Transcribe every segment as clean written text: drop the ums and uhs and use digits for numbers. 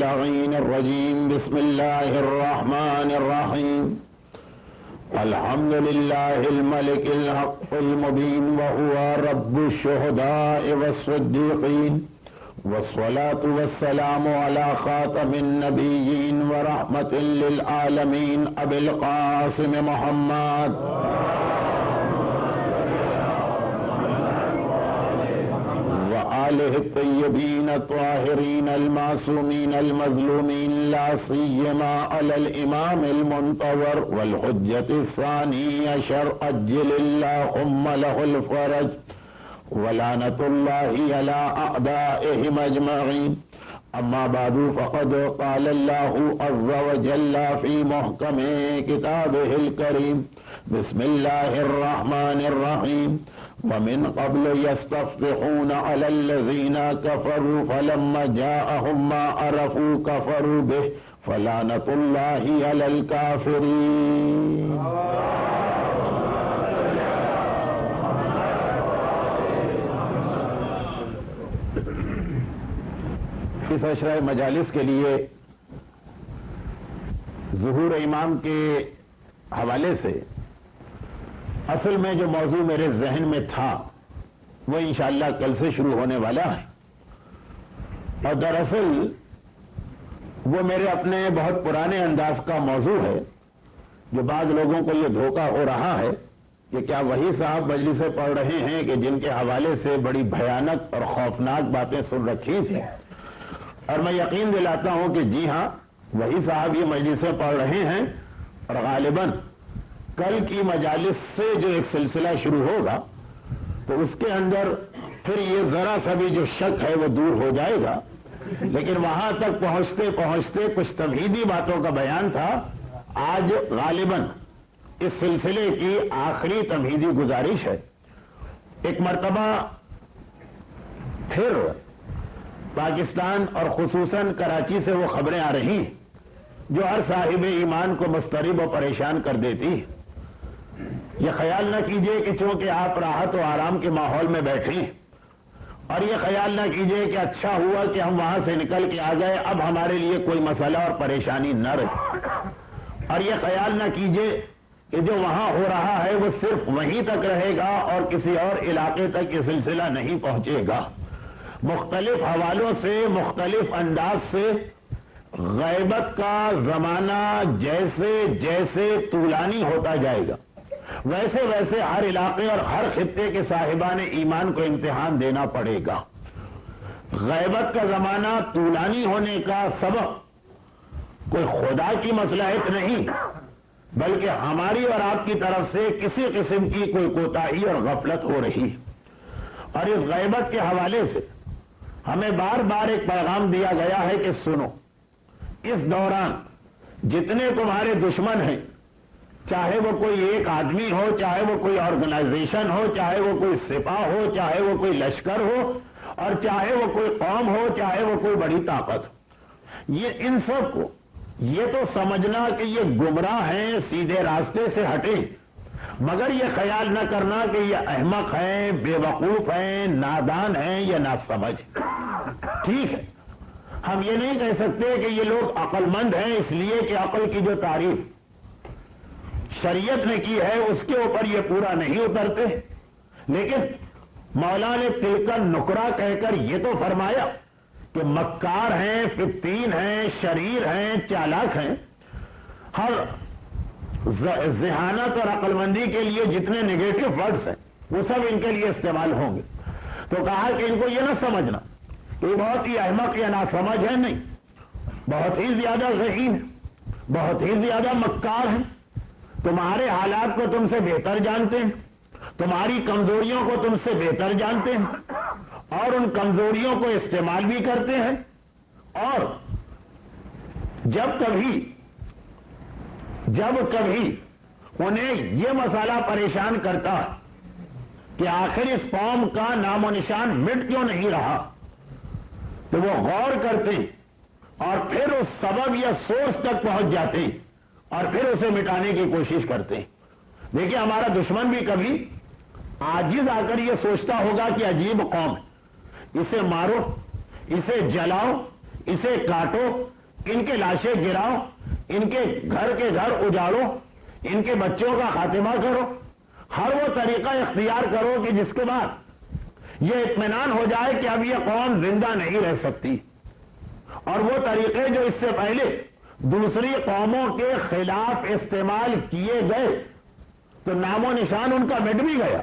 اللعين الرجيم. بسم الله الرحمن الرحيم. الحمد لله الملك الحق المبين وهو رب الشهداء والصديقين، والصلاة والسلام على خاتم النبيين ورحمة للعالمين أبي القاسم محمد وآله الطيبين الطاهرين المعصومين المظلومين، لا سيما على الإمام المنتظر والحجة الثاني عشر أجل اللهم له الفرج، ولعنة الله على أعدائهم أجمعين. أما بعد، فقد قال الله عز وجل في محكم كتابه الكريم: بسم الله الرحمن الرحيم. ومن قبل يستفتحون على الذين كفروا فلما جاءهم ما عرفوا كفروا به فلعنة الله على الكافرين. اس عشرہ مجالس کے لیے ظہور امام کے حوالے سے اصل میں جو موضوع میرے ذہن میں تھا وہ انشاءاللہ کل سے شروع ہونے والا ہے، اور دراصل وہ میرے اپنے بہت پرانے انداز کا موضوع ہے جو بعض لوگوں کو یہ دھوکہ ہو رہا ہے کہ کیا وہی صاحب مجلسیں پڑھ رہے ہیں کہ جن کے حوالے سے بڑی بھیانک اور خوفناک باتیں سن رکھی تھیں. اور میں یقین دلاتا ہوں کہ جی ہاں، وہی صاحب یہ مجلسیں پڑھ رہے ہیں، اور غالباً کل کی مجالس سے جو ایک سلسلہ شروع ہوگا تو اس کے اندر پھر یہ ذرا سا بھی جو شک ہے وہ دور ہو جائے گا. لیکن وہاں تک پہنچتے پہنچتے کچھ تمہیدی باتوں کا بیان تھا. آج غالباً اس سلسلے کی آخری تمہیدی گزارش ہے. ایک مرتبہ پھر پاکستان اور خصوصاً کراچی سے وہ خبریں آ رہی جو ہر صاحب ایمان کو مضطرب و پریشان کر دیتی. یہ خیال نہ کیجئے کہ چونکہ آپ راحت و آرام کے ماحول میں بیٹھے، اور یہ خیال نہ کیجئے کہ اچھا ہوا کہ ہم وہاں سے نکل کے آ گئے، اب ہمارے لیے کوئی مسئلہ اور پریشانی نہ رہے. اور یہ خیال نہ کیجئے کہ جو وہاں ہو رہا ہے وہ صرف وہیں تک رہے گا اور کسی اور علاقے تک یہ سلسلہ نہیں پہنچے گا. مختلف حوالوں سے، مختلف انداز سے غیبت کا زمانہ جیسے جیسے طولانی ہوتا جائے گا، ویسے ویسے ہر علاقے اور ہر خطے کے صاحبان ایمان کو امتحان دینا پڑے گا. غیبت کا زمانہ طولانی ہونے کا سبب کوئی خدا کی مصلحت نہیں، بلکہ ہماری اور آپ کی طرف سے کسی قسم کی کوئی کوتاہی اور غفلت ہو رہی. اور اس غیبت کے حوالے سے ہمیں بار بار ایک پیغام دیا گیا ہے کہ سنو، اس دوران جتنے تمہارے دشمن ہیں، چاہے وہ کوئی ایک آدمی ہو، چاہے وہ کوئی آرگنائزیشن ہو، چاہے وہ کوئی سپاہ ہو، چاہے وہ کوئی لشکر ہو، اور چاہے وہ کوئی قوم ہو، چاہے وہ کوئی بڑی طاقت ہو، یہ ان سب کو یہ تو سمجھنا کہ یہ گمراہ ہیں، سیدھے راستے سے ہٹے، مگر یہ خیال نہ کرنا کہ یہ احمق ہیں، بے وقوف ہیں، نادان ہیں یا ناسمجھ. ٹھیک ہے، ہم یہ نہیں کہہ سکتے کہ یہ لوگ عقل مند ہیں، اس لیے کہ عقل کی جو تعریف شریعت نے کی ہے اس کے اوپر یہ پورا نہیں اترتے. لیکن مولا نے تلکن نکرا کہہ کر یہ تو فرمایا کہ مکار ہیں، فتین ہیں، شریر ہیں، چالاک ہیں. ہر ذہانت اور عقل مندی کے لیے جتنے نگیٹو ورڈز ہیں وہ سب ان کے لیے استعمال ہوں گے. تو کہا کہ ان کو یہ نہ سمجھنا کہ یہ بہت ہی احمق یا ناسمجھ ہے، نہیں، بہت ہی زیادہ ذہین ہے، بہت ہی زیادہ مکار ہیں. تمہارے حالات کو تم سے بہتر جانتے ہیں، تمہاری کمزوریوں کو تم سے بہتر جانتے ہیں، اور ان کمزوریوں کو استعمال بھی کرتے ہیں. اور جب کبھی انہیں یہ مسئلہ پریشان کرتا کہ آخر اس قوم کا نام و نشان مٹ کیوں نہیں رہا، تو وہ غور کرتے اور پھر اس سبب یا سورس تک پہنچ جاتے اور پھر اسے مٹانے کی کوشش کرتے. دیکھیے، ہمارا دشمن بھی کبھی عاجز آ کر یہ سوچتا ہوگا کہ عجیب قوم ہے، اسے مارو، اسے جلاؤ، اسے کاٹو، ان کے لاشیں گراؤ، ان کے گھر اجاڑو، ان کے بچوں کا خاتمہ کرو، ہر وہ طریقہ اختیار کرو کہ جس کے بعد یہ اطمینان ہو جائے کہ اب یہ قوم زندہ نہیں رہ سکتی. اور وہ طریقے جو اس سے پہلے دوسری قوموں کے خلاف استعمال کیے گئے تو نام و نشان ان کا مٹ بھی گیا.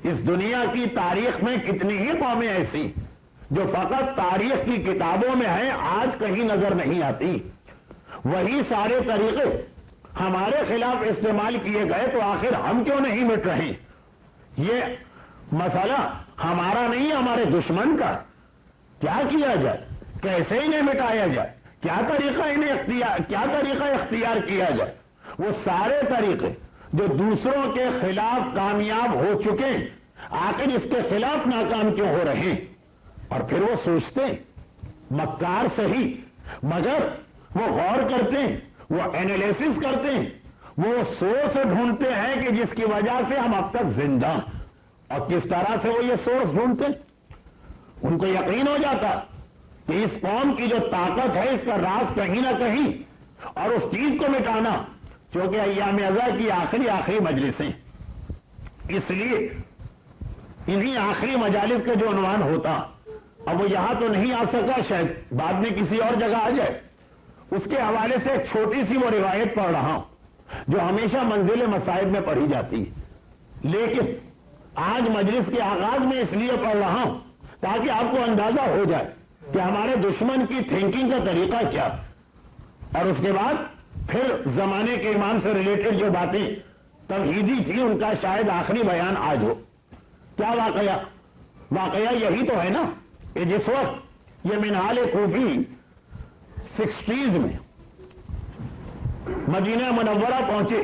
اس دنیا کی تاریخ میں کتنی ہی قومیں ایسی جو فقط تاریخ کی کتابوں میں ہیں، آج کہیں نظر نہیں آتی. وہی سارے طریقے ہمارے خلاف استعمال کیے گئے تو آخر ہم کیوں نہیں مٹ رہے؟ یہ مسئلہ ہمارا نہیں، ہمارے دشمن کا. کیا کیا جائے؟ کیسے انہیں مٹایا جائے؟ کیا طریقہ اختیار کیا جائے؟ وہ سارے طریقے جو دوسروں کے خلاف کامیاب ہو چکے ہیں، آخر اس کے خلاف ناکام کیوں ہو رہے ہیں؟ اور پھر وہ سوچتے ہیں، مکار صحیح، مگر وہ غور کرتے ہیں، وہ اینالیسس کرتے ہیں، وہ سورس ڈھونڈتے ہیں کہ جس کی وجہ سے ہم اب تک زندہ ہیں. اور کس طرح سے وہ یہ سورس ڈھونڈتے ہیں؟ ان کو یقین ہو جاتا کہ اس قوم کی جو طاقت ہے اس کا راز کہیں نہ کہیں، اور اس چیز کو مٹانا چونکہ ایام ازا کی آخری مجلسیں، اس لیے انہی آخری مجالس کا جو عنوان ہوتا، اب وہ یہاں تو نہیں آ سکا، شاید بعد میں کسی اور جگہ آ جائے. اس کے حوالے سے ایک چھوٹی سی وہ روایت پڑھ رہا ہوں جو ہمیشہ منزل مصائب میں پڑھی جاتی ہے، لیکن آج مجلس کے آغاز میں اس لیے پڑھ رہا ہوں تاکہ آپ کو اندازہ ہو جائے کہ ہمارے دشمن کی تھنکنگ کا طریقہ کیا. اور اس کے بعد پھر زمانے کے امام سے ریلیٹڈ جو باتیں توحیدی تھی ان کا شاید آخری بیان آج ہو. کیا واقعہ یہی تو ہے نا کہ جس وقت یہ منہال کوفی 60s میں مدینہ منورہ پہنچے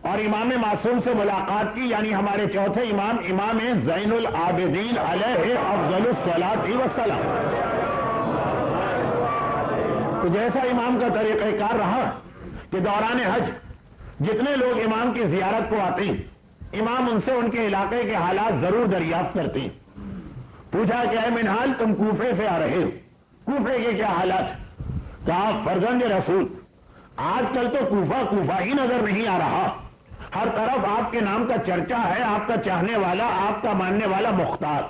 اور امام معصوم سے ملاقات کی، یعنی ہمارے چوتھے امام زین العابدین علیہ افضل الصلاۃ والسلام، تو جیسا امام کا طریقہ کار رہا کہ دوران حج جتنے لوگ امام کی زیارت کو آتے ہیں، امام ان سے ان کے علاقے کے حالات ضرور دریافت کرتے ہیں. پوچھا کہ اے منہال تم کوفے سے آ رہے ہو، کوفے کے کیا حالات؟ کہا فرزند رسول آج کل تو کوفہ ہی نظر نہیں آ رہا، ہر طرف آپ کے نام کا چرچا ہے، آپ کا چاہنے والا، آپ کا ماننے والا مختار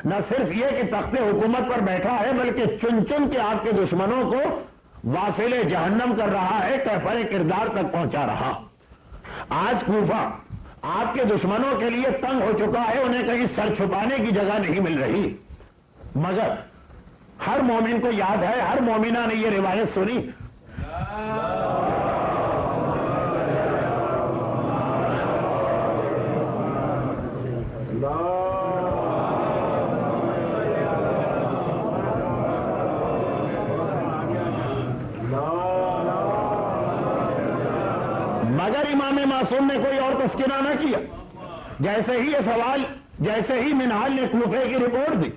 نہ صرف یہ کہ تخت حکومت پر بیٹھا ہے بلکہ چن چن کے آپ کے دشمنوں کو واصل جہنم کر رہا ہے، کیفر کردار تک پہنچا رہا. آج کوفہ آپ کے دشمنوں کے لیے تنگ ہو چکا ہے، انہیں کہیں سر چھپانے کی جگہ نہیں مل رہی. مگر ہر مومن کو یاد ہے، ہر مومنہ نے یہ روایت سنی، مگر امام معصوم نے کوئی اور تذکرہ نہ کیا. جیسے ہی یہ سوال، جیسے ہی منہال نے کوفے کی رپورٹ دی،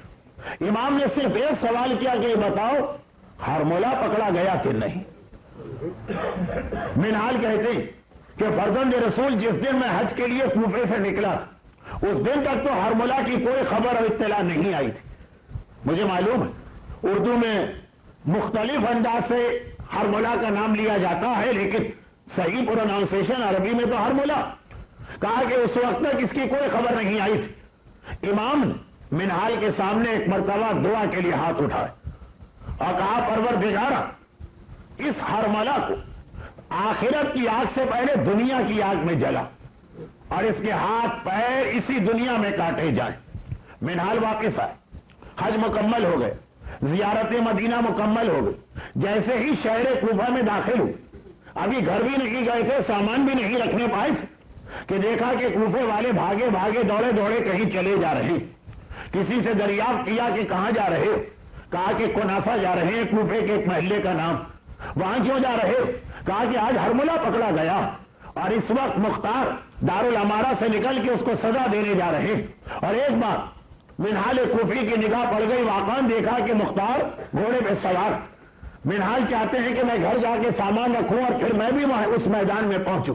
امام نے صرف ایک سوال کیا کہ یہ بتاؤ ہرملہ پکڑا گیا کہ نہیں؟ منہال کہتے ہیں کہ فرزند رسول جس دن میں حج کے لیے کوفے سے نکلا اس دن تک تو ہرملہ کی کوئی خبر اور اطلاع نہیں آئی تھی. مجھے معلوم ہے اردو میں مختلف انداز سے ہرملہ کا نام لیا جاتا ہے، لیکن صحیح پروناؤنسیشن عربی میں تو ہرملہ. کہا کہ اس وقت تک اس کی کوئی خبر نہیں آئی تھی. امام منہال کے سامنے ایک مرتبہ دعا کے لیے ہاتھ اٹھائے اور کہا پروردگارا اس ہرملہ کو آخرت کی آگ سے پہلے دنیا کی آگ میں جلا اور اس کے ہاتھ پیر اسی دنیا میں کاٹے جائیں. منہال واپس آئے، حج مکمل ہو گئے، زیارت مدینہ مکمل ہو گئی. جیسے ہی شہر کوفہ میں داخل ہوئے، ابھی گھر بھی نہیں گئے تھے، سامان بھی نہیں رکھنے پائے تھے کہ دیکھا کہ کوفے والے بھاگے بھاگے دوڑے کہیں چلے جا رہے. کسی سے دریافت کیا کہ کہاں جا رہے ہو؟ کہا کہ کناسا جا رہے ہیں، کوفے کے ایک محلے کا نام. وہاں کیوں جا رہے ہو؟ کہا کہ آج ہرملہ پکڑا گیا اور اس وقت مختار دارالامارہ سے نکل کے اس کو سزا دینے جا رہے. اور ایک بات منہال کوفی کی نگاہ پڑ گئی، واقعاً دیکھا کہ مختار گھوڑے پہ سوار. منہال چاہتے ہیں کہ میں گھر جا کے سامان رکھوں اور پھر میں بھی اس میدان میں پہنچوں.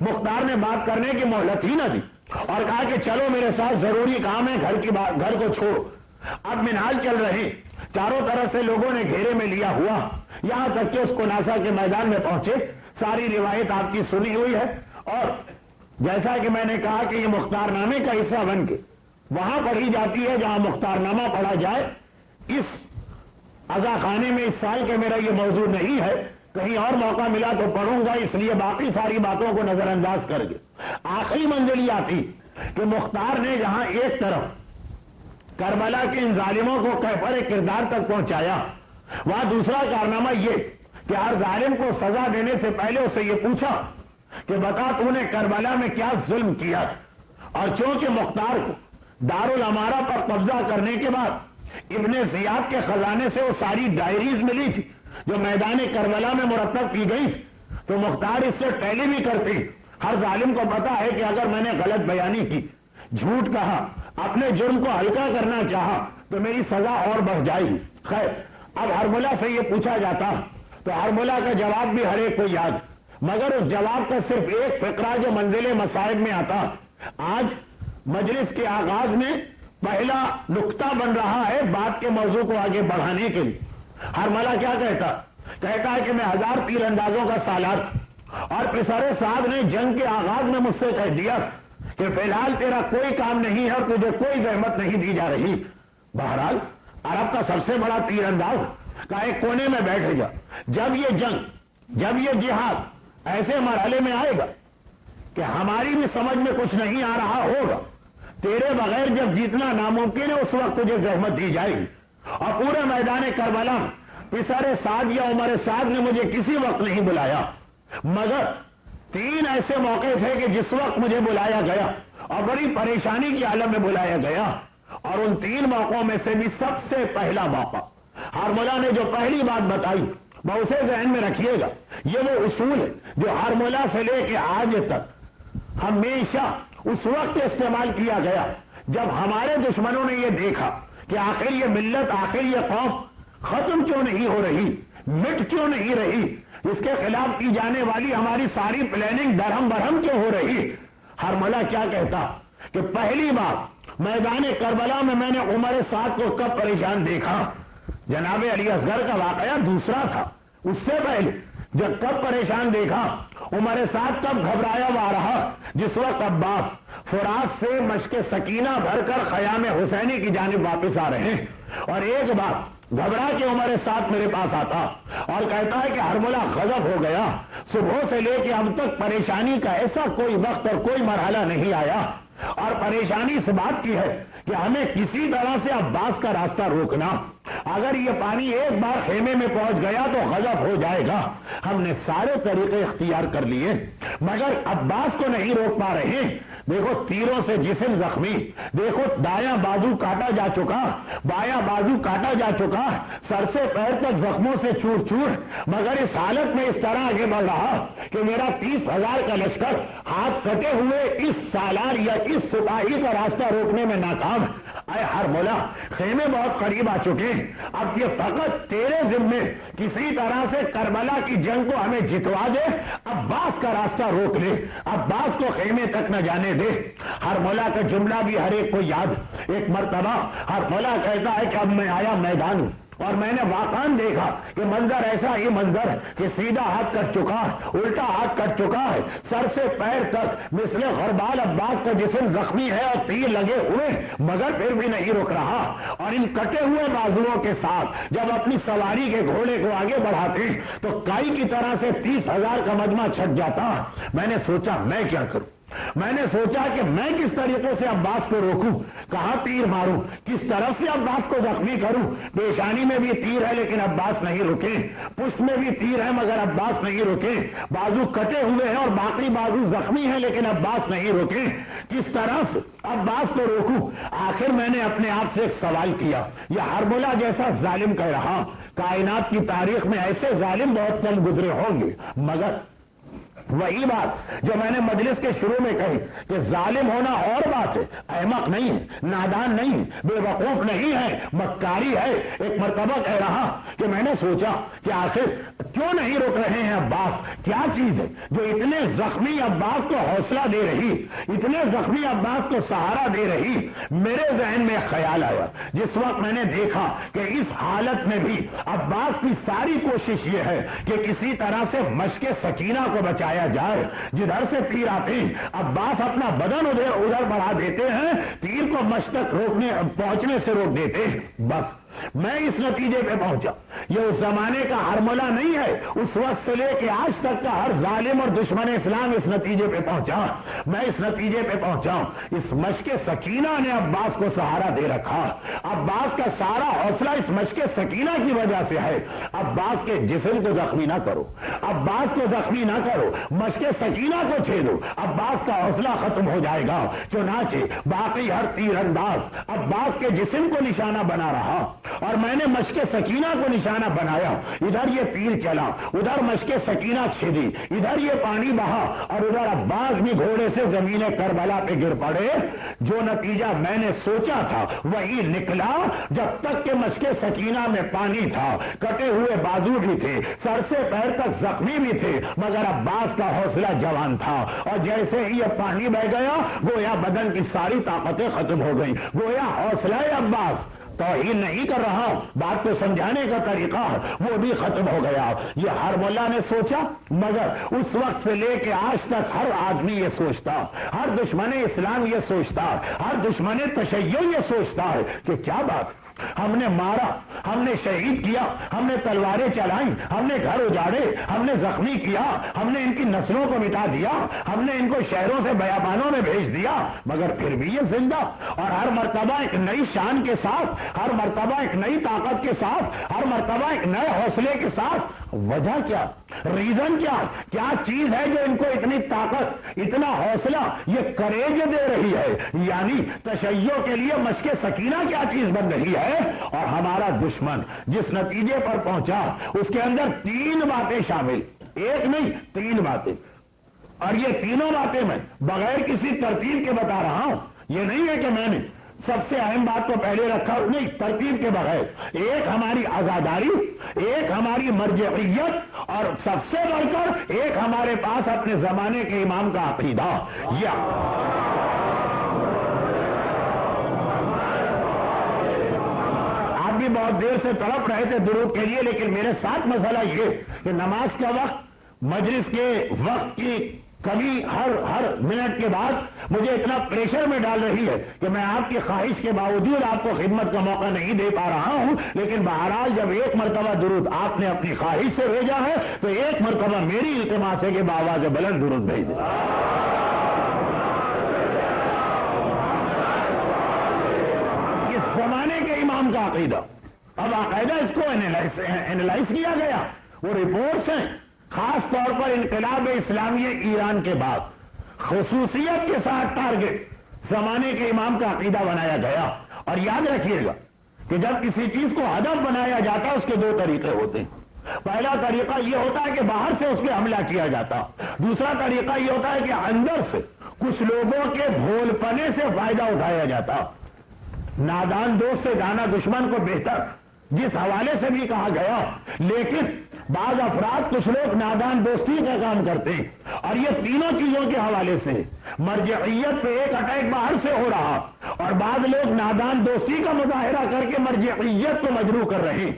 مختار نے بات کرنے کی مہلت ہی نہ دی اور کہا کہ چلو میرے ساتھ ضروری کام ہے، گھر کو چھوڑو. اب منہال چل رہے چاروں طرف سے لوگوں نے گھیرے میں لیا ہوا، یہاں تک کہ اس کناسا کے میدان میں پہنچے۔ ساری روایت آپ کی سنی ہوئی ہے، اور جیسا کہ میں نے کہا کہ یہ مختار نامے کا حصہ بن کے وہاں پڑھی جاتی ہے جہاں مختار نامہ پڑھا جائے۔ اس عزا خانے میں اس سال کے میرا یہ موضوع نہیں ہے، کہیں اور موقع ملا تو پڑھوں گا، اس لیے باقی ساری باتوں کو نظر انداز کر کے آخری منزل یہ آتی کہ مختار نے جہاں ایک طرف کربلا کے ان ظالموں کو کیفر کردار تک پہنچایا، وہاں دوسرا کارنامہ یہ کہ ہر ظالم کو سزا دینے سے پہلے اسے یہ پوچھا کہ بتا تو نے کربلا میں کیا ظلم کیا، اور چونکہ مختار کو دارالامارہ پر قبضہ کرنے کے بعد ابن زیاد کے خزانے سے وہ ساری ڈائریز ملی تھی جو میدان کربلا میں مرتب کی گئی تھی، تو مختار اس سے ٹیلی بھی کرتی۔ ہر ظالم کو پتا ہے کہ اگر میں نے غلط بیانی کی، جھوٹ کہا، اپنے جرم کو ہلکا کرنا چاہا تو میری سزا اور بڑھ جائے گی۔ خیر، اب ہرملا سے یہ پوچھا جاتا تو ہرملا کا جواب بھی ہر ایک کو یاد، مگر اس جواب کا صرف ایک فقرہ جو منزل مصائب میں آتا۔ آج مجلس کے آغاز میں پہلا نقطہ بن رہا ہے بات کے موضوع کو آگے بڑھانے کے لیے۔ ہرملا کیا کہتا ہے کہ میں 1000 تیر اندازوں کا سالار، اور پسر سعد نے جنگ کے آغاز میں مجھ سے کہہ دیا کہ فی الحال تیرا کوئی کام نہیں ہے اور تجھے کوئی زحمت نہیں دی جا رہی۔ بہرحال عرب کا سب سے بڑا تیر انداز کا ایک کونے میں بیٹھ گیا۔ جب یہ جنگ، جب یہ جہاد ایسے مرحلے میں آئے گا کہ ہماری بھی سمجھ میں کچھ نہیں آ رہا ہوگا، تیرے بغیر جب جیتنا ناممکن ہے، اس وقت تجھے زحمت دی جائے گی۔ اور پورے میدان کربلا پسر سعد یا عمر سعد نے مجھے کسی وقت نہیں بلایا، مگر 3 ایسے موقع تھے کہ جس وقت مجھے بلایا گیا اور بڑی پریشانی کی عالم میں بلایا گیا، اور ان 3 موقعوں میں سے بھی سب سے پہلا موقع ہرملا نے جو پہلی بات بتائی وہ اسے ذہن میں رکھیے گا۔ یہ وہ اصول ہے جو ہرملا سے لے کے آج تک ہمیشہ اس وقت استعمال کیا گیا جب ہمارے دشمنوں نے یہ دیکھا کہ آخر یہ ملت، آخر یہ قوم ختم کیوں نہیں ہو رہی، مٹ کیوں نہیں رہی، اس کے خلاف کی جانے والی ہماری ساری پلاننگ درہم برہم کیوں ہو رہی۔ ہرملا کیا کہتا کہ پہلی بار میدان کربلا میں نے عمر سعد کو کب پریشان دیکھا، جناب علی اصغر کا واقعہ دوسرا تھا، اس سے پہلے جب کب پریشان دیکھا، عمر سعد کب گھبرایا ہوا رہا، جس وقت عباس فرات سے مشق سکینہ بھر کر خیام حسینی کی جانب واپس آ رہے ہیں، اور ایک بار گھبرا کے عمر سعد میرے پاس آتا اور کہتا ہے کہ ہرملا غضب ہو گیا، صبح سے لے کے اب تک پریشانی کا ایسا کوئی وقت اور کوئی مرحلہ نہیں آیا، اور پریشانی اس بات کی ہے کہ ہمیں کسی طرح سے عباس کا راستہ روکنا، اگر یہ پانی ایک بار خیمے میں پہنچ گیا تو غضب ہو جائے گا۔ ہم نے سارے طریقے اختیار کر لیے مگر عباس کو نہیں روک پا رہے۔ دیکھو تیروں سے جسم زخمی، دیکھو دایاں بازو کاٹا جا چکا، بایاں بازو کاٹا جا چکا، سر سے پیر تک زخموں سے چور چور، مگر اس حالت میں اس طرح آگے بڑھ رہا کہ میرا 30,000 کا لشکر ہاتھ کٹے ہوئے اس سالار یا اس سپاہی کا راستہ روکنے میں ناکام۔ اے ہرملا، خیمے بہت قریب آ چکے، اب یہ فقط تیرے ذمے کسی طرح سے کربلا کی جنگ کو ہمیں جتوا دے، عباس کا راستہ روک لے، عباس کو خیمے تک نہ جانے دے۔ ہرملا کا جملہ بھی ہر ایک کو یاد۔ ایک مرتبہ ہرملا کہتا ہے کہ اب میں آیا میدان اور میں نے واقعاً دیکھا کہ منظر ایسا ہی منظر کہ سیدھا ہاتھ کٹ چکا، الٹا ہاتھ کٹ چکا ہے، سر سے پیر تک مثل غربال عباس کا جسم زخمی ہے اور تیر لگے ہوئے، مگر پھر بھی نہیں رک رہا، اور ان کٹے ہوئے بازوؤں کے ساتھ جب اپنی سواری کے گھوڑے کو آگے بڑھاتے تو کائی کی طرح سے 30,000 کا مجمع چھٹ جاتا۔ میں نے سوچا میں کیا کروں، میں نے سوچا کہ میں کس طریقے سے عباس کو روکوں، کہاں تیر ماروں، کس طرف سے عباس کو زخمی کروں۔ پیشانی میں بھی تیر ہے لیکن عباس نہیں رکے، پشت میں بھی تیر ہے مگر عباس نہیں رکے، بازو کٹے ہوئے ہیں اور باقی بازو زخمی ہے لیکن عباس نہیں رکے، کس طرح سے عباس کو روکوں۔ آخر میں نے اپنے آپ سے ایک سوال کیا، یہ ہرملا جیسا ظالم کہہ رہا، کائنات کی تاریخ میں ایسے ظالم بہت کم گزرے ہوں گے، مگر وہی بات جو میں نے مجلس کے شروع میں کہی کہ ظالم ہونا اور بات ہے، احمق نہیں ہے، نادان نہیں ہے، بے وقوف نہیں ہے، مکاری ہے۔ ایک مرتبہ کہہ رہا کہ میں نے سوچا کہ آخر کیوں نہیں رک رہے ہیں عباس؟ کیا چیز ہے جو اتنے زخمی عباس کو حوصلہ دے رہی، اتنے زخمی عباس کو سہارا دے رہی؟ میرے ذہن میں خیال آیا جس وقت میں نے دیکھا کہ اس حالت میں بھی عباس کی ساری کوشش یہ ہے کہ کسی طرح سے مشق سکینہ کو بچایا جائے۔ جدھر سے تیر آتے ہیں عباس اپنا بدن ادھر بڑھا دیتے ہیں، تیر کو مشق تک پہنچنے سے روک دیتے ہیں۔ بس میں اس نتیجے پہ پہنچا، یہ اس زمانے کا ہرملا نہیں ہے، اس وقت سے لے کے آج تک کا ہر ظالم اور دشمن اسلام اس نتیجے پہ پہنچا۔ میں اس نتیجے پہ پہنچا اس مشق سکینہ نے عباس کو سہارا دے رکھا۔ عباس کا سارا حوصلہ اس مشق سکینہ کی وجہ سے ہے۔ عباس کے جسم کو زخمی نہ کرو، عباس کو زخمی نہ کرو، مشق سکینہ کو چھیدو، عباس کا حوصلہ ختم ہو جائے گا۔ چنانچہ باقی ہر تیر انداز عباس کے جسم کو نشانہ بنا رہا اور میں نے مشق سکینہ کو نشانہ بنایا۔ ادھر یہ تیر چلا، ادھر مشق سکینہ چھیدی، ادھر یہ پانی بہا اور ادھر عباس بھی گھوڑے سے زمین کربلا پہ گر پڑے۔ جو نتیجہ میں نے سوچا تھا وہی نکلا۔ جب تک کہ مشق سکینہ میں پانی تھا، کٹے ہوئے بازو بھی تھے، سر سے پیر تک زخمی بھی تھے، مگر عباس کا حوصلہ جوان تھا۔ اور جیسے ہی یہ پانی بہ گیا گویا بدن کی ساری طاقتیں ختم ہو گئی، گویا حوصلہ عباس، توہین نہیں کر رہا ہوں، بات کو سمجھانے کا طریقہ وہ بھی ختم ہو گیا۔ یہ ہر ملا نے سوچا، مگر اس وقت سے لے کے آج تک ہر آدمی یہ سوچتا، ہر دشمن اسلام یہ سوچتا، ہر دشمن تشیع یہ سوچتا ہے کہ کیا بات، ہم نے مارا، ہم نے شہید کیا، ہم نے تلواریں چلائیں، ہم نے گھر اجاڑے، ہم نے زخمی کیا، ہم نے ان کی نسلوں کو مٹا دیا، ہم نے ان کو شہروں سے بیابانوں میں بھیج دیا، مگر پھر بھی یہ زندہ اور ہر مرتبہ ایک نئی شان کے ساتھ، ہر مرتبہ ایک نئی طاقت کے ساتھ، ہر مرتبہ ایک نئے حوصلے کے ساتھ۔ وجہ کیا، ریزن کیا چیز ہے جو ان کو اتنی طاقت، اتنا حوصلہ، یہ کریج دے رہی ہے؟ یعنی تشیع کے لیے مشق سکینہ کیا چیز بن رہی ہے؟ اور ہمارا دشمن جس نتیجے پر پہنچا اس کے اندر تین باتیں شامل، ایک نہیں تین باتیں، اور یہ تینوں باتیں میں بغیر کسی ترتیب کے بتا رہا ہوں۔ یہ نہیں ہے کہ میں نے سب سے اہم بات کو پہلے رکھا، نہیں، ترتیب کے بغیر۔ ایک ہماری آزاداری، ایک ہماری مرجعیت، اور سب سے بڑھ کر ایک ہمارے پاس اپنے زمانے کے امام کا عقیدہ۔ آپ بھی بہت دیر سے تڑپ رہے تھے درود کے لیے، لیکن میرے ساتھ مسئلہ یہ کہ نماز کا وقت، مجلس کے وقت کی کمی ہر منٹ کے بعد مجھے اتنا پریشر میں ڈال رہی ہے کہ میں آپ کی خواہش کے باوجود آپ کو خدمت کا موقع نہیں دے پا رہا ہوں۔ لیکن بہرحال جب ایک مرتبہ درود آپ نے اپنی خواہش سے بھیجا ہے تو ایک مرتبہ میری التماس ہے کہ بآواز بلند درود بھیج دیں۔ اس زمانے کے امام کا عقیدہ، اب باقاعدہ اس کو اینالائز کیا گیا، وہ رپورٹس ہیں، خاص طور پر انقلاب اسلامیہ ایران کے بعد خصوصیت کے ساتھ ٹارگٹ زمانے کے امام کا عقیدہ بنایا گیا۔ اور یاد رکھیے گا کہ جب کسی چیز کو ہدف بنایا جاتا ہے اس کے دو طریقے ہوتے ہیں۔ پہلا طریقہ یہ ہوتا ہے کہ باہر سے اس پہ حملہ کیا جاتا، دوسرا طریقہ یہ ہوتا ہے کہ اندر سے کچھ لوگوں کے بھول پنے سے فائدہ اٹھایا جاتا۔ نادان دوست سے جانا دشمن کو بہتر، جس حوالے سے بھی کہا گیا، لیکن بعض افراد کچھ لوگ نادان دوستی کا کام کرتے ہیں، اور یہ تینوں چیزوں کے حوالے سے مرجعیت پہ ایک اٹیک باہر سے ہو رہا، اور بعض لوگ نادان دوستی کا مظاہرہ کر کے مرجعیت کو مجروح کر رہے ہیں۔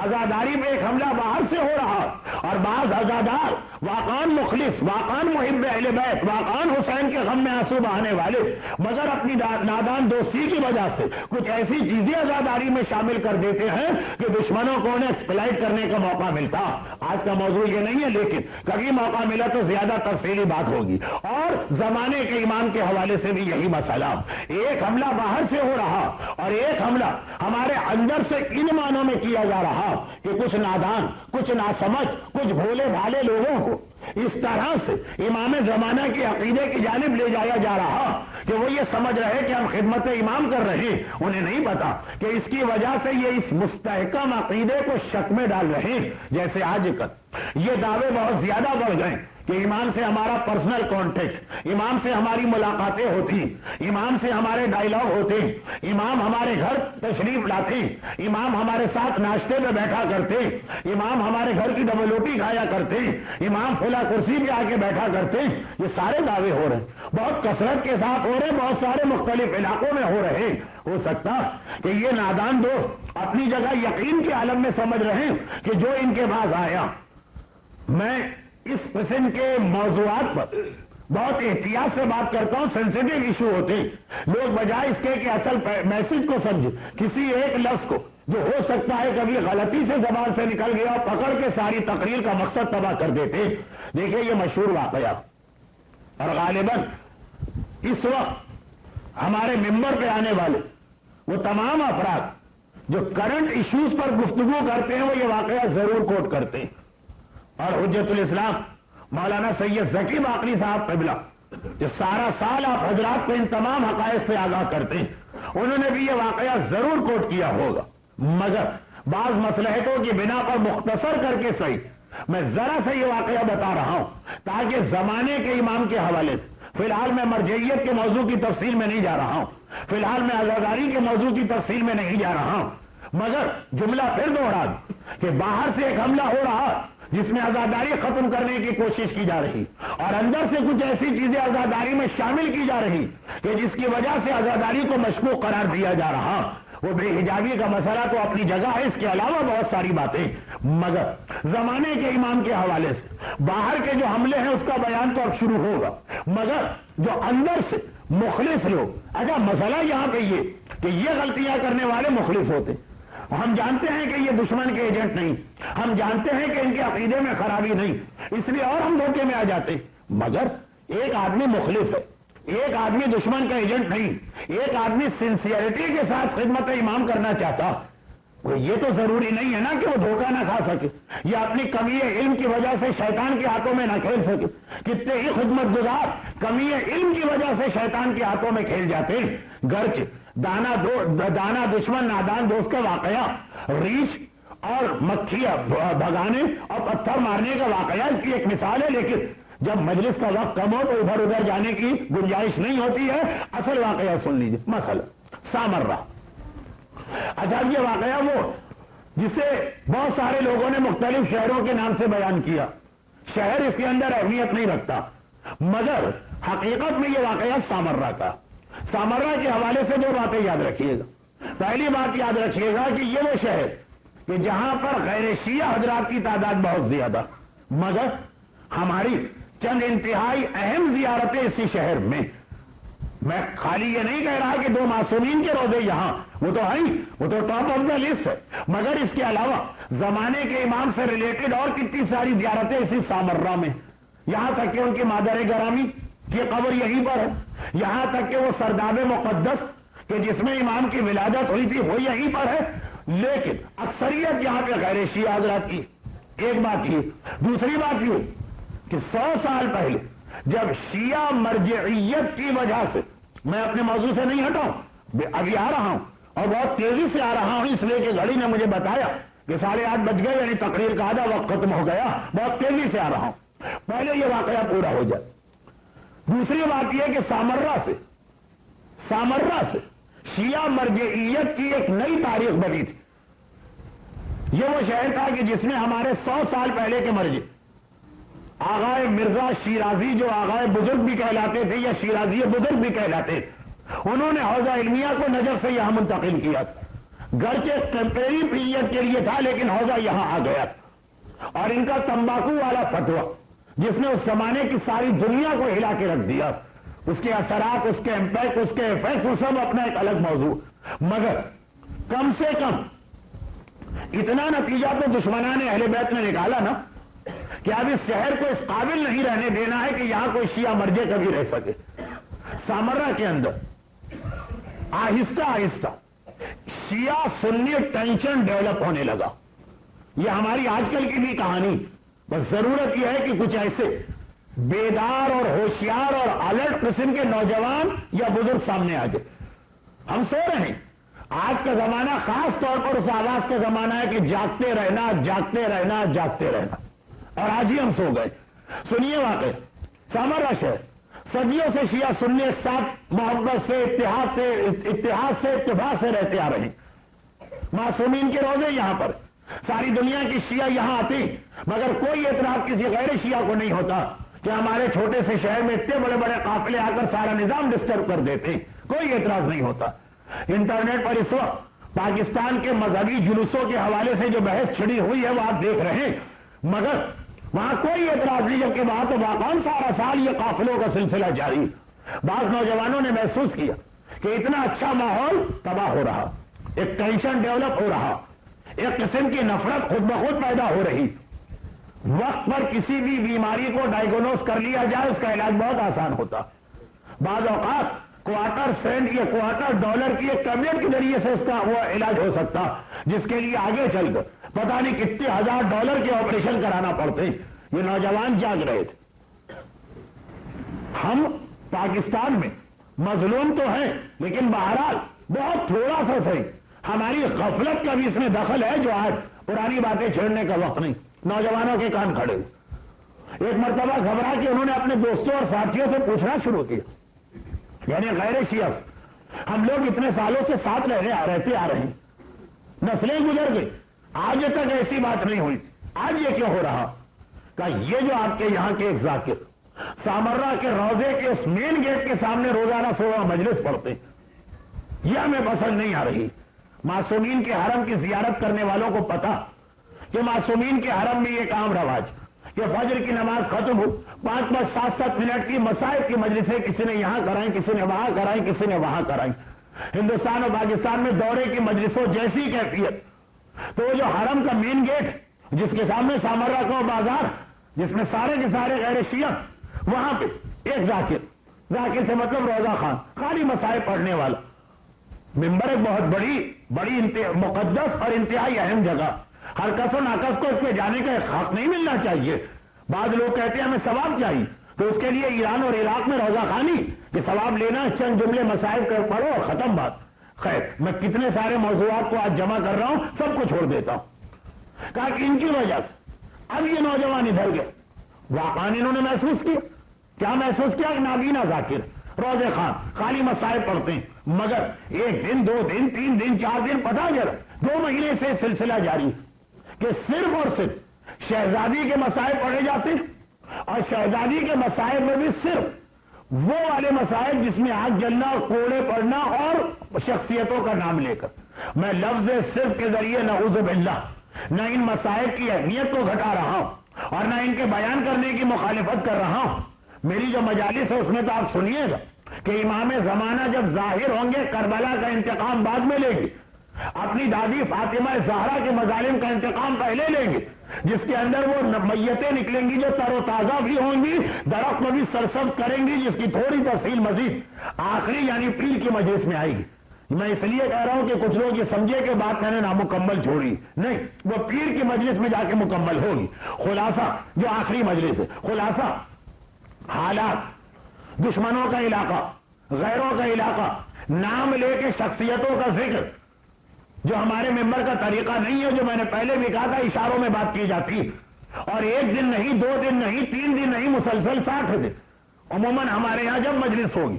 عزاداری میں ایک حملہ باہر سے ہو رہا، اور بعض عزادار واقعان مخلص، واقعان محب اہل بیت، واقعان حسین کے غم میں آنسو بہانے والے، مگر اپنی نادان دوستی کی وجہ سے کچھ ایسی چیزیں عزاداری میں شامل کر دیتے ہیں کہ دشمنوں کو انہیں ایکسپلائٹ کرنے کا موقع ملتا۔ آج کا موضوع یہ نہیں ہے، لیکن کبھی موقع ملا تو زیادہ تفصیلی بات ہوگی۔ اور زمانے کے امام کے حوالے سے بھی یہی مسئلہ، ایک حملہ باہر سے ہو رہا اور ایک حملہ ہمارے اندر سے ان معنوں میں کیا جا رہا کہ کچھ نادان، کچھ ناسمجھ، کچھ بھولے بھالے لوگوں کو اس طرح سے امام زمانہ کے عقیدے کی جانب لے جایا جا رہا کہ وہ یہ سمجھ رہے کہ ہم خدمت امام کر رہے ہیں، انہیں نہیں پتا کہ اس کی وجہ سے یہ اس مستحکم عقیدے کو شک میں ڈال رہے ہیں۔ جیسے آج کل یہ دعوے بہت زیادہ بڑھ گئے کہ امام سے ہمارا پرسنل کانٹیکٹ، امام سے ہماری ملاقاتیں ہوتی، امام سے ہمارے ڈائلاگ ہوتے، امام ہمارے گھر تشریف لاتے، امام ہمارے ساتھ ناشتے میں بیٹھا کرتے، امام ہمارے گھر کی ڈبل روٹی کھایا کرتے، امام فلاں کرسی پہ آ کے بیٹھا کرتے. یہ سارے دعوے ہو رہے ہیں، بہت کثرت کے ساتھ ہو رہے ہیں، بہت سارے مختلف علاقوں میں ہو رہے ہیں. ہو سکتا کہ یہ نادان دوست اپنی جگہ یقین کے عالم میں سمجھ رہے ہیں کہ جو ان کے پاس آیا. میں اس قسم کے موضوعات پر بہت احتیاط سے بات کرتا ہوں، سینسیٹیو ایشو ہوتے ہیں. لوگ بجائے اس کے کہ اصل میسج کو سمجھے، کسی ایک لفظ کو جو ہو سکتا ہے کبھی غلطی سے زبان سے نکل گیا، پکڑ کے ساری تقریر کا مقصد تباہ کر دیتے. دیکھیں یہ مشہور واقعہ، اور غالباً اس وقت ہمارے ممبر پہ آنے والے وہ تمام افراد جو کرنٹ ایشوز پر گفتگو کرتے ہیں وہ یہ واقعہ ضرور کوٹ کرتے ہیں. اور حجت الاسلام مولانا سید ذکی باقری صاحب قبلہ جو سارا سال آپ حضرات کو ان تمام حقائق سے آگاہ کرتے ہیں، انہوں نے بھی یہ واقعہ ضرور کوٹ کیا ہوگا. مگر بعض مصلحتوں کی بنا پر مختصر کر کے صحیح میں ذرا سے یہ واقعہ بتا رہا ہوں تاکہ زمانے کے امام کے حوالے سے، فی الحال میں مرجعیت کے موضوع کی تفصیل میں نہیں جا رہا ہوں، فی الحال میں عزاداری کے موضوع کی تفصیل میں نہیں جا رہا ہوں، مگر جملہ پھر دوہرا دوں کہ باہر سے ایک حملہ ہو رہا جس میں عزاداری ختم کرنے کی کوشش کی جا رہی، اور اندر سے کچھ ایسی چیزیں عزاداری میں شامل کی جا رہی کہ جس کی وجہ سے عزاداری کو مشکوک قرار دیا جا رہا. وہ بے حجابی کا مسئلہ تو اپنی جگہ ہے، اس کے علاوہ بہت ساری باتیں، مگر زمانے کے امام کے حوالے سے باہر کے جو حملے ہیں اس کا بیان تو اب شروع ہوگا، مگر جو اندر سے مخلص لوگ، اچھا مسئلہ یہاں پہ یہ کہ یہ غلطیاں کرنے والے مخلص ہوتے. ہم جانتے ہیں کہ یہ دشمن کے ایجنٹ نہیں، ہم جانتے ہیں کہ ان کے عقیدے میں خرابی نہیں، اس لیے اور ہم دھوکے میں آ جاتے. مگر ایک آدمی مخلص ہے، ایک آدمی دشمن کا ایجنٹ نہیں، ایک آدمی سنسیئرٹی کے ساتھ خدمت امام کرنا چاہتا. یہ تو ضروری نہیں ہے نا کہ وہ دھوکہ نہ کھا سکے یا اپنی کمی علم کی وجہ سے شیطان کے ہاتھوں میں نہ کھیل سکے. کتنے ہی خدمت گزار کمی علم کی وجہ سے شیطان کے ہاتھوں میں کھیل جاتے ہیں. گرچہ دانا دشمن نادان دوست کا واقعہ، ریچھ اور مکھی بھگانے اور پتھر مارنے کا واقعہ اس کی ایک مثال ہے، لیکن جب مجلس کا وقت کم ہو تو ادھر ادھر جانے کی گنجائش نہیں ہوتی ہے. اصل واقعہ سن لیجیے. مسئلہ سامرہ. اچھا یہ واقعہ وہ جسے بہت سارے لوگوں نے مختلف شہروں کے نام سے بیان کیا، شہر اس کے اندر اہمیت نہیں رکھتا، مگر حقیقت میں یہ واقعہ سامرہ کا. سامرہ کے حوالے سے دو باتیں یاد رکھیے گا. پہلی بات یاد رکھیے گا کہ یہ وہ شہر کہ جہاں پر غیر شیعہ حضرات کی تعداد بہت زیادہ، مگر ہماری چند انتہائی اہم زیارتیں اسی شہر میں. میں خالی یہ نہیں کہہ رہا کہ دو معصومین کے روزے یہاں، وہ تو ہیں، وہ تو ٹاپ آف دا لسٹ ہے، مگر اس کے علاوہ زمانے کے امام سے ریلیٹڈ اور کتنی ساری زیارتیں اسی سامرہ میں. یہاں تک کہ ان کی مادر گرامی کی قبر یہیں پر ہے، یہاں تک کہ وہ سرداب مقدس کہ جس میں امام کی ولادت ہوئی تھی وہ یہیں پر ہے. لیکن اکثریت یہاں پہ غیر شیعہ حضرات کی. ایک بات یہ. دوسری بات یہ کہ 100 سال پہلے جب شیعہ مرجعیت کی وجہ سے، میں اپنے موضوع سے نہیں ہٹاؤں، ابھی آ رہا ہوں اور بہت تیزی سے آ رہا ہوں، اس لیے کہ گھڑی نے مجھے بتایا کہ 8:30 بج گئے، یعنی تقریر کا آدھا وقت ختم ہو گیا. بہت تیزی سے آ رہا ہوں، پہلے یہ واقعہ پورا ہو جائے. دوسری بات یہ کہ سامرہ سے شیعہ مرجعیت کی ایک نئی تاریخ بنی تھی. یہ وہ شہر تھا کہ جس میں ہمارے 100 سال پہلے کے مرجع آغائے مرزا شیرازی، جو آغائے بزرگ بھی کہلاتے تھے یا شیرازی بزرگ بھی کہلاتے تھے، انہوں نے حوضہ علمیہ کو نجف سے یہاں منتقل کیا تھا. گرچہ ٹیمپریری پیریڈ کے لیے تھا لیکن حوضہ یہاں آ گیا تھا. اور ان کا تمباکو والا فتویٰ جس نے اس زمانے کی ساری دنیا کو ہلا کے رکھ دیا، اس کے اثرات، اس کے امپیکٹ، اس کے ایفیکٹس، وہ سب اپنا ایک الگ موضوع. مگر کم سے کم اتنا نتیجہ تو دشمنان اہل بیت نے نکالا نا کہ اب اس شہر کو اس قابل نہیں رہنے دینا ہے کہ یہاں کوئی شیعہ مرجع کبھی رہ سکے. سامرہ کے اندر آہستہ آہستہ شیعہ سنی ٹینشن ڈیولپ ہونے لگا. یہ ہماری آج کل کی بھی کہانی، بس ضرورت یہ ہے کہ کچھ ایسے بیدار اور ہوشیار اور الرٹ قسم کے نوجوان یا بزرگ سامنے آ جائے. ہم سو رہے ہیں. آج کا زمانہ خاص طور پر اس آواز کا زمانہ ہے کہ جاگتے رہنا، جاگتے رہنا، جاگتے رہنا. اور آج ہی ہم سو گئے. سنیے واقع سامرا شہر صدیوں سے شیعہ سنی ایک ساتھ محبت سے اتحاد سے اتفاق سے رہتے آ رہے ہیں. معصومین کے روزے یہاں پر، ساری دنیا کی شیعہ یہاں آتی، مگر کوئی اعتراض کسی غیر شیعہ کو نہیں ہوتا کہ ہمارے چھوٹے سے شہر میں اتنے بڑے بڑے قافلے آ کر سارا نظام ڈسٹرب کر دیتے، کوئی اعتراض نہیں ہوتا. انٹرنیٹ پر اس وقت پاکستان کے مذہبی جلوسوں کے حوالے سے جو بحث چھڑی ہوئی ہے وہ آپ دیکھ رہے ہیں، مگر وہاں کوئی اعتراض نہیں، جبکہ وہاں تو واقعاً سارا سال یہ قافلوں کا سلسلہ جاری. بعض نوجوانوں نے محسوس کیا کہ اتنا اچھا ماحول تباہ ہو رہا، ایک ٹینشن ڈیولپ ہو رہا، ایک قسم کی نفرت خود بخود پیدا ہو رہی. وقت پر کسی بھی بیماری کو ڈائیگنوز کر لیا جائے اس کا علاج بہت آسان ہوتا. بعض اوقات کوارٹر سینٹ یا کوارٹر ڈالر کی ایک ٹیبلٹ کے ذریعے سے اس کا وہ علاج ہو سکتا، جس کے لیے آگے چل کر پتہ نہیں کتنے ہزار ڈالر کے آپریشن کرانا پڑتے. یہ نوجوان جاگ رہے تھے. ہم پاکستان میں مظلوم تو ہیں، لیکن بہرحال بہت تھوڑا سا صحیح ہماری غفلت کا بھی اس میں دخل ہے، جو آج پرانی باتیں چھیڑنے کا وقت نہیں. نوجوانوں کے کان کھڑے ہوئے، ایک مرتبہ گھبرا کے انہوں نے اپنے دوستوں اور ساتھیوں سے پوچھنا شروع کیا، یعنی غیر شیعہ سے، ہم لوگ اتنے سالوں سے ساتھ رہتے آ رہے ہیں، نسلیں گزر گئی، آج تک ایسی بات نہیں ہوئی، آج یہ کیوں ہو رہا؟ کہ یہ جو آپ کے یہاں کے ایک ذاکر سامرا کے روزے کے اس مین گیٹ کے سامنے روزانہ 16 مجلس پڑھتے، یہ ہمیں پسند نہیں آ رہی. معصومین کے حرم کی زیارت کرنے والوں کو پتا کہ معصومین کے حرم میں ایک عام رواج کہ فجر کی نماز ختم ہو 5-5, 7-7 منٹ کی مسائل کی مجلسیں کسی نے یہاں کرائیں، کسی نے وہاں کرائیں، کسی نے وہاں کرائیں. ہندوستان اور پاکستان میں دورے کی مجلسوں جیسی کیفیت، تو وہ جو حرم کا مین گیٹ جس کے سامنے سامرا کا بازار، جس میں سارے کے سارے غیر شیعہ، وہاں پہ ایک ذاکر سے مطلب روزہ خان، خالی مسائل پڑھنے والا. ممبر ایک بہت بڑی مقدس اور انتہائی اہم جگہ، ہر کس و ناکس کو اس پہ جانے کا حق نہیں ملنا چاہیے. بعض لوگ کہتے ہیں ہمیں ثواب چاہیے، تو اس کے لیے ایران اور عراق میں روزہ خانی کہ ثواب لینا، چند جملے مسائل کر پڑھو اور ختم بات. خیر، میں کتنے سارے موضوعات کو آج جمع کر رہا ہوں، سب کو چھوڑ دیتا ہوں. کہا کہ ان کی وجہ سے اب یہ نوجوان ادھر گئے. واقعا انہوں نے محسوس کیا، کیا محسوس کیا کہ نابینا ذاکر، روزے خان، خالی مسائل پڑھتے ہیں، مگر ایک دن، 2 دن، 3 دن، 4 دن، پتہ چلا 2 مہینے سے سلسلہ جاری کہ صرف اور صرف شہزادی کے مسائل پڑھے جاتے، اور شہزادی کے مسائل میں بھی صرف وہ والے مسائل جس میں آگ جلنا اور کوڑے پڑنا اور شخصیتوں کا نام لے کر. میں لفظ صرف کے ذریعے نعوذ باللہ نہ ان مسائل کی اہمیت کو گھٹا رہا ہوں اور نہ ان کے بیان کرنے کی مخالفت کر رہا ہوں. میری جو مجالس ہے اس میں تو آپ سنیے گا کہ امام زمانہ جب ظاہر ہوں گے کربلا کا انتقام بعد میں لے گی، اپنی دادی فاطمہ زہرا کے مظالم کا انتقام پہلے لیں گے، جس کے اندر وہ میتیں نکلیں گی جو تر و تازہ بھی ہوں گی، درخت میں بھی سرسبز کریں گی، جس کی تھوڑی تفصیل مزید آخری یعنی پیر کی مجلس میں آئے گی. میں اس لیے کہہ رہا ہوں کہ کچھ لوگ یہ سمجھے کہ بات میں نے نامکمل چھوڑی، نہیں، وہ پیر کی مجلس میں جا کے مکمل ہوگی. خلاصہ جو آخری مجلس ہے، خلاصہ حالات، دشمنوں کا علاقہ، غیروں کا علاقہ، نام لے کے شخصیتوں کا ذکر، جو ہمارے ممبر کا طریقہ نہیں ہے، جو میں نے پہلے بھی کہا تھا اشاروں میں بات کی جاتی ہے، اور 1 دن نہیں، 2 دن نہیں، 3 دن نہیں، مسلسل 60 دن. عموماً ہمارے یہاں جب مجلس ہوگی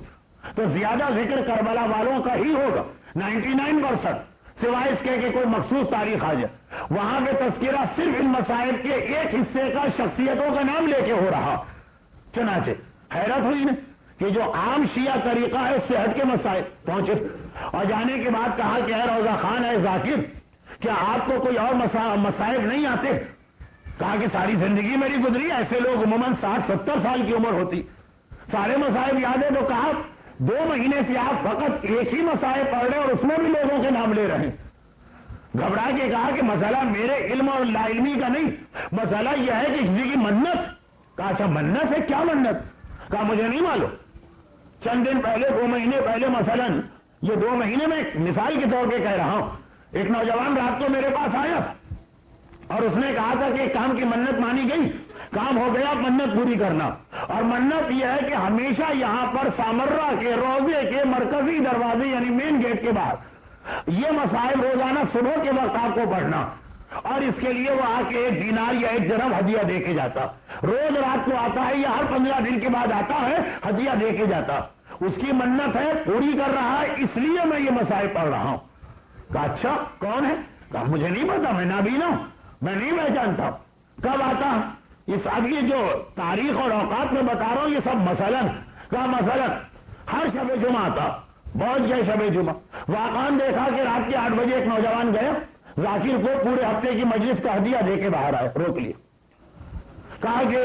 تو زیادہ ذکر کربلا والوں کا ہی ہوگا، 99%، سوائے اس کے کہ کوئی مخصوص تاریخ آ جائے. وہاں کے تذکرہ صرف ان مسائل کے ایک حصے کا شخصیتوں کا نام لے کے ہو رہا. چنانچہ حیرت ہوئی نا کہ جو عام شیعہ طریقہ ہے اس سے ہٹ کے مسائل پہنچے، اور جانے کے بعد کہا کہ اے روزہ خان، اے ذاکر، کیا آپ کو کوئی اور مسائل نہیں آتے؟ کہا کہ ساری زندگی میری گزری، ایسے لوگ عموماً 60-70 سال کی عمر ہوتی، سارے مسائل یاد ہے. تو کہا 2 مہینے سے آپ فقط ایک ہی مسائل پڑھ رہے اور اس میں بھی لوگوں کے نام لے رہے ہیں. گھبرا کے کہا کہ مسئلہ میرے علم اور لا علمی کا نہیں، مسئلہ یہ ہے کہ کسی کی منت. کہا اچھا منت ہے، کیا منت؟ کہا مجھے نہیں معلوم. چند دن پہلے، 2 مہینے پہلے، مثلاً یہ 2 مہینے میں مثال کے طور پہ کہہ رہا ہوں، ایک نوجوان رات کو میرے پاس آیا تھا اور اس نے کہا تھا کہ کام کی منت مانی گئی، کام ہو گیا، منت پوری کرنا. اور منت یہ ہے کہ ہمیشہ یہاں پر سامرا کے روزے کے مرکزی دروازے یعنی مین گیٹ کے باہر یہ مسائل روزانہ صبح کے وقت آپ کو پڑھنا. اور اس کے لیے وہ آ کے 1 دینار یا 1 درہم ہدیہ دے کے جاتا. روز رات کو آتا ہے یا ہر 15 دن کے بعد آتا ہے, ہدیہ دے کے جاتا. اس کی منت ہے, پوری کر رہا ہے, اس لیے میں یہ مسائل پڑھ رہا ہوں. کہا اچھا کون ہے؟ کہا مجھے نہیں پتا, میں نابینا ہوں, میں نہیں پہچانتا. کب آتا؟ اس اب یہ جو تاریخ اور اوقات میں بتا رہا ہوں یہ سب مثلاً. کہا مثلاً ہر شب جمعہ آتا. پہنچ گئے شب جمعہ, واقعاً دیکھا کہ رات کے 8 بجے ایک نوجوان گیا, ذاکر کو پورے ہفتے کی مجلس کا ہدیہ دے کے باہر آئے, روک لیے. کہا کہ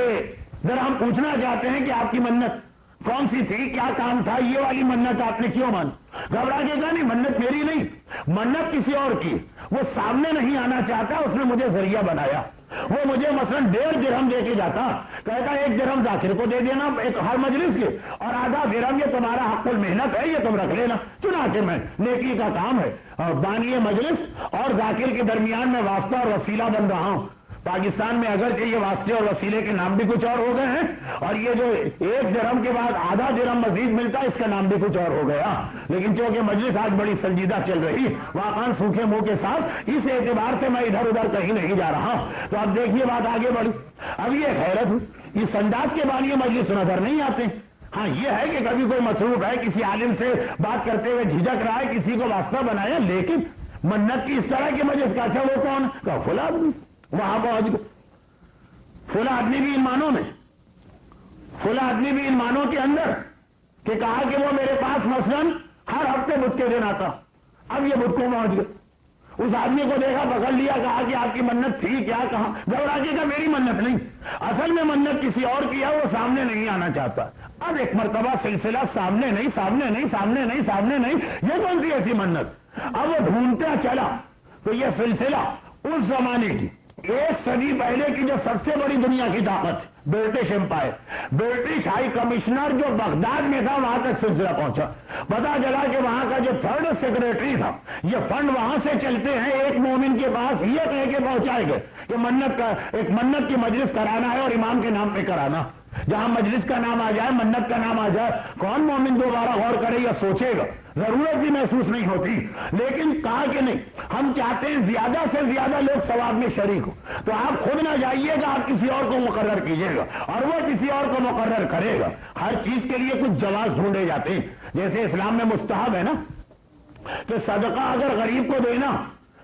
ذرا ہم پوچھنا چاہتے ہیں کہ آپ کی منت کون سی تھی, کیا کام تھا, یہ والی منت آپ نے کیوں مان؟ گھبرا کے کہا نہیں, منت میری نہیں, منت کسی اور کی. وہ سامنے نہیں آنا چاہتا, اس نے مجھے ذریعہ بنایا. وہ مجھے مثلاً 1.5 درہم دے کے جاتا, کہتا 1 درہم ذاکر کو دے دینا ایک ہر مجلس کے, اور آدھا درہم یہ تمہارا حق المحنت ہے, یہ تم رکھ لینا. چنانچہ میں نیکی کا کام ہے اور بانی مجلس اور ذاکر کے درمیان میں واسطہ اور وسیلہ بن رہا ہوں. پاکستان میں اگرچہ یہ واسطے اور وسیلے کے نام بھی کچھ اور ہو گئے ہیں, اور یہ جو 1 درہم کے بعد آدھا درہم مزید ملتا ہے اس کا نام بھی کچھ اور ہو گیا, لیکن چونکہ مجلس آج بڑی سنجیدہ چل رہی, واقعاً سوکھے منہ کے ساتھ, اس اعتبار سے میں ادھر ادھر کہیں نہیں جا رہا. تو اب دیکھیے بات آگے بڑھی. اب یہ حیرت ہوئی, اس انداز کے بانی مجلس نظر نہیں آتے. ہاں یہ ہے کہ کبھی کوئی مصروف ہے, کسی عالم سے بات کرتے ہوئے جھجک رہا ہے, کسی کو واسطہ بنایا, لیکن منت کی اس طرح کی مجلس کا. اچھا وہ کون؟ کہا فلاں آدمی. وہاں پہنچ گئے. فلاں آدمی بھی ان معنوں میں, فلاں آدمی بھی ان معنوں کے اندر کہ کہا کہ وہ میرے پاس مثلاً ہر ہفتے بدھ کے دن آتا. اب یہ بدھ کو پہنچ گئے. اس آدمی کو دیکھا, پکڑ لیا, کہا کہ آپ کی منت تھی کیا؟ کہاں؟ گھبرا کے کہا میری منت نہیں, اصل میں منت کسی اور کی ہے, وہ سامنے نہیں آنا چاہتا. اب ایک مرتبہ سلسلہ سامنے نہیں, سامنے نہیں, سامنے نہیں, سامنے نہیں, یہ کون سی ایسی منت؟ اب وہ ڈھونڈتا چلا تو یہ سلسلہ اس زمانے کی 1 صدی پہلے کی جو سب سے بڑی دنیا کی طاقت, British umpire, British high commissioner جو بغداد میں تھا, وہاں تک سلسلہ پہنچا. پتا چلا کہ وہاں کا جو 3rd سیکریٹری تھا, یہ فنڈ وہاں سے چلتے ہیں ایک مومن کے پاس, یہ کہہ کے پہنچائے گئے کہ منت کا ایک منت کی مجلس کرانا ہے اور امام کے نام پہ کرانا. جہاں مجلس کا نام آ جائے, منت کا نام آ جائے, کون مومن دوبارہ غور کرے یا سوچے گا؟ ضرورت بھی محسوس نہیں ہوتی. لیکن کہا کہ نہیں, ہم چاہتے ہیں زیادہ سے زیادہ لوگ ثواب میں شریک ہو, تو آپ خود نہ جائیے گا, آپ کسی اور کو مقرر کیجیے گا اور وہ کسی اور کو مقرر کرے گا. ہر چیز کے لیے کچھ جواز ڈھونڈے جاتے ہیں. جیسے اسلام میں مستحب ہے نا کہ صدقہ اگر غریب کو دینا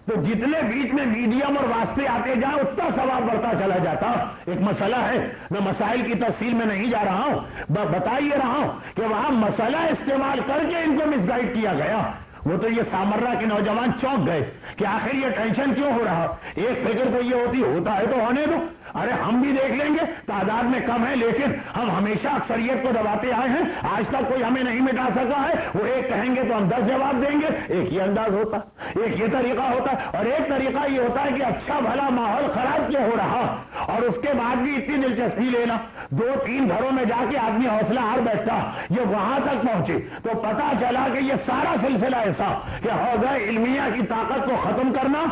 تو جتنے بیچ میں میڈیم اور واسطے آتے جائیں اتنا ثواب بڑھتا چلا جاتا. ایک مسئلہ ہے, میں مسائل کی تفصیل میں نہیں جا رہا ہوں, بتا یہ رہا ہوں کہ وہاں مسئلہ استعمال کر کے ان کو مس گائیڈ کیا گیا. وہ تو یہ سامرا کے نوجوان چونک گئے کہ آخر یہ ٹینشن کیوں ہو رہا. ایک فکر تو یہ ہوتا ہے تو ہونے دو, ارے ہم بھی دیکھ لیں گے, تعداد میں کم ہے لیکن ہم ہمیشہ اکثریت کو دباتے آئے ہیں, آج تک کوئی ہمیں نہیں مٹا سکا ہے. وہ ایک کہیں گے تو ہم 10 جواب دیں گے. ایک یہ انداز ہوتا, ایک یہ طریقہ ہوتا, اور ایک طریقہ یہ ہوتا ہے کہ اچھا بھلا ماحول خراب کیا ہو رہا اور اس کے بعد بھی اتنی دلچسپی لینا. 2-3 گھروں میں جا کے آدمی حوصلہ ہار بیٹھتا, یہ وہاں تک پہنچے تو پتا چلا کہ یہ سارا سلسلہ ایسا کہ حوزہ علمیہ کی طاقت کو ختم کرنا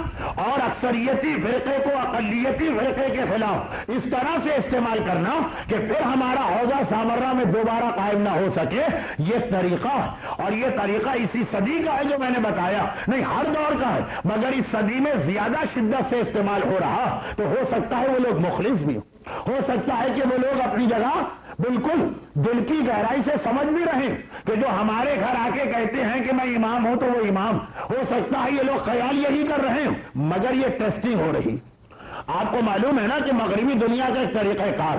اور اکثریتی فرقے کو اقلیتی فرقے کے خلاف اس طرح سے استعمال کرنا کہ پھر ہمارا حوزہ سامرا میں دوبارہ قائم نہ ہو سکے. یہ طریقہ, اور یہ طریقہ اسی صدی کا ہے جو میں نے بتایا, نہیں ہر دور کا ہے, مگر اس صدی میں زیادہ شدت سے استعمال ہو رہا. تو ہو سکتا ہے وہ لوگ مخلص بھی ہو سکتا ہے کہ وہ لوگ اپنی جگہ بالکل دل کی گہرائی سے سمجھ بھی رہے کہ جو ہمارے گھر آ کے کہتے ہیں کہ میں امام ہوں تو وہ امام ہو سکتا ہے. یہ لوگ خیال یہی کر رہے ہیں, مگر یہ ٹیسٹنگ ہو رہی. آپ کو معلوم ہے نا کہ مغربی دنیا کا ایک طریقہ کار,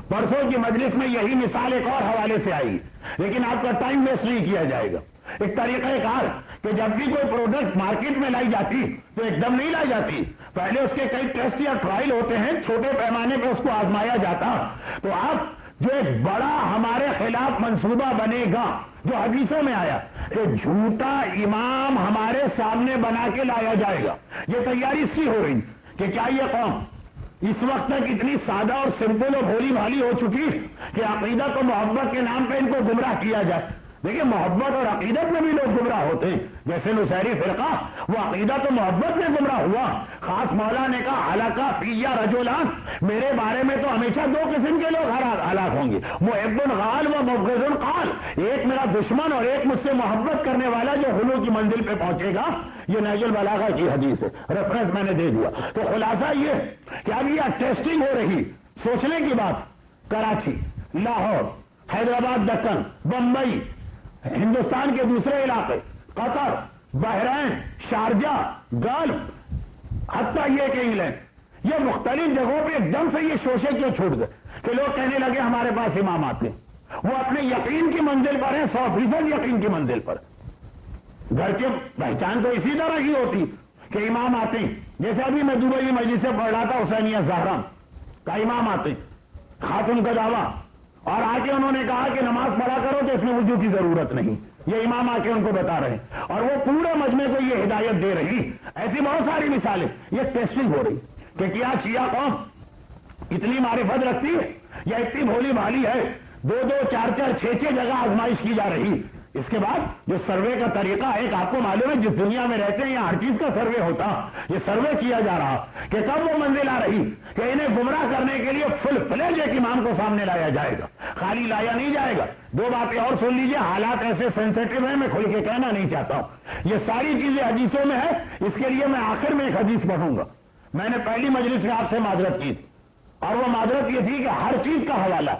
پرسوں کی مجلس میں یہی مثال ایک اور حوالے سے آئی, لیکن آپ کا ٹائم ویسٹ نہیں کیا جائے گا. ایک طریقہ کار کہ جب بھی کوئی پروڈکٹ مارکیٹ میں لائی جاتی تو ایک دم نہیں لائی جاتی, پہلے اس کے کئی ٹیسٹ یا ٹرائل ہوتے ہیں, چھوٹے پیمانے پہ اس کو آزمایا جاتا. تو آپ جو ایک بڑا ہمارے خلاف منصوبہ بنے گا جو حدیثوں میں آیا کہ جھوٹا امام ہمارے سامنے بنا کے لایا جائے گا, یہ تیاری اس کی ہو رہی کہ کیا یہ قوم اس وقت تک اتنی سادہ اور سمپل اور بھولی بھالی ہو چکی کہ عقیدت و محبت کے نام پہ ان کو گمراہ کیا جائے. دیکھیں محبت اور عقیدت میں بھی لوگ گمراہ ہوتے ہیں، جیسے نصیری فرقہ وہ عقیدت و محبت میں گمراہ ہوا، خاص مولا نے کہا ہلاکا فیا رجلان، میرے بارے میں تو ہمیشہ دو قسم کے لوگ ہلاک ہوں گے، محب غال و مبغض قال، ایک میرا دشمن اور ایک مجھ سے محبت کرنے والا جو حلو کی منزل پہ پہنچے گا۔ یہ نہج البلاغہ کی حدیث ہے، ریفرنس میں نے دے دیا۔ تو خلاصہ یہ کہ اب یہ ٹیسٹنگ ہو رہی، سوچنے کی بات، کراچی، لاہور، حیدرآباد، دکن، بمبئی، ہندوستان کے دوسرے علاقے، قطر، بحرین، شارجہ، گلف، حتیٰ یہ کہ انگلینڈ، یہ مختلف جگہوں پہ ایک دم سے یہ شوشے کیوں چھوٹ گئے کہ لوگ کہنے لگے ہمارے پاس امام آتے ہیں، وہ اپنے یقین کی منزل پر ہیں، 100% یقین کی منزل پر۔ گھر کی پہچان تو اسی طرح کی ہوتی کہ امام آتے ہیں، جیسے ابھی میں دبئی مجلس سے پڑھ رہا تھا، حسینیہ زہرا کا امام آتے ہیں، خاتون کا دعویٰ، اور آ کے انہوں نے کہا کہ نماز پڑھا کرو تو اس میں وضو کی ضرورت نہیں، یہ امام آ کے ان کو بتا رہے ہیں، اور وہ پورے مجمع کو یہ ہدایت دے رہی۔ ایسی بہت ساری مثالیں، یہ ٹیسٹنگ ہو رہی کہ کیا شیعہ قوم اتنی معرفت رکھتی ہے یا اتنی بھولی بھالی ہے، 2 4 6 جگہ آزمائش کی جا رہی۔ اس کے بعد جو سروے کا طریقہ ہے، ایک آپ کو معلوم ہے جس دنیا میں رہتے ہیں یہاں ہر چیز کا سروے ہوتا، یہ سروے کیا جا رہا کہ کب وہ منزل آ رہی کہ انہیں گمراہ کرنے کے لیے فل فلیج ایک امام کو سامنے لایا جائے گا، خالی لایا نہیں جائے گا۔ 2 باتیں اور سن لیجئے، حالات ایسے سینسیٹیو ہیں میں کھل کے کہنا نہیں چاہتا ہوں، یہ ساری چیزیں حدیثوں میں ہے، اس کے لیے میں آخر میں ایک حدیث پڑھوں گا۔ میں نے پہلی مجلس میں آپ سے معذرت کی تھی، اور وہ معذرت یہ تھی کہ ہر چیز کا حوالہ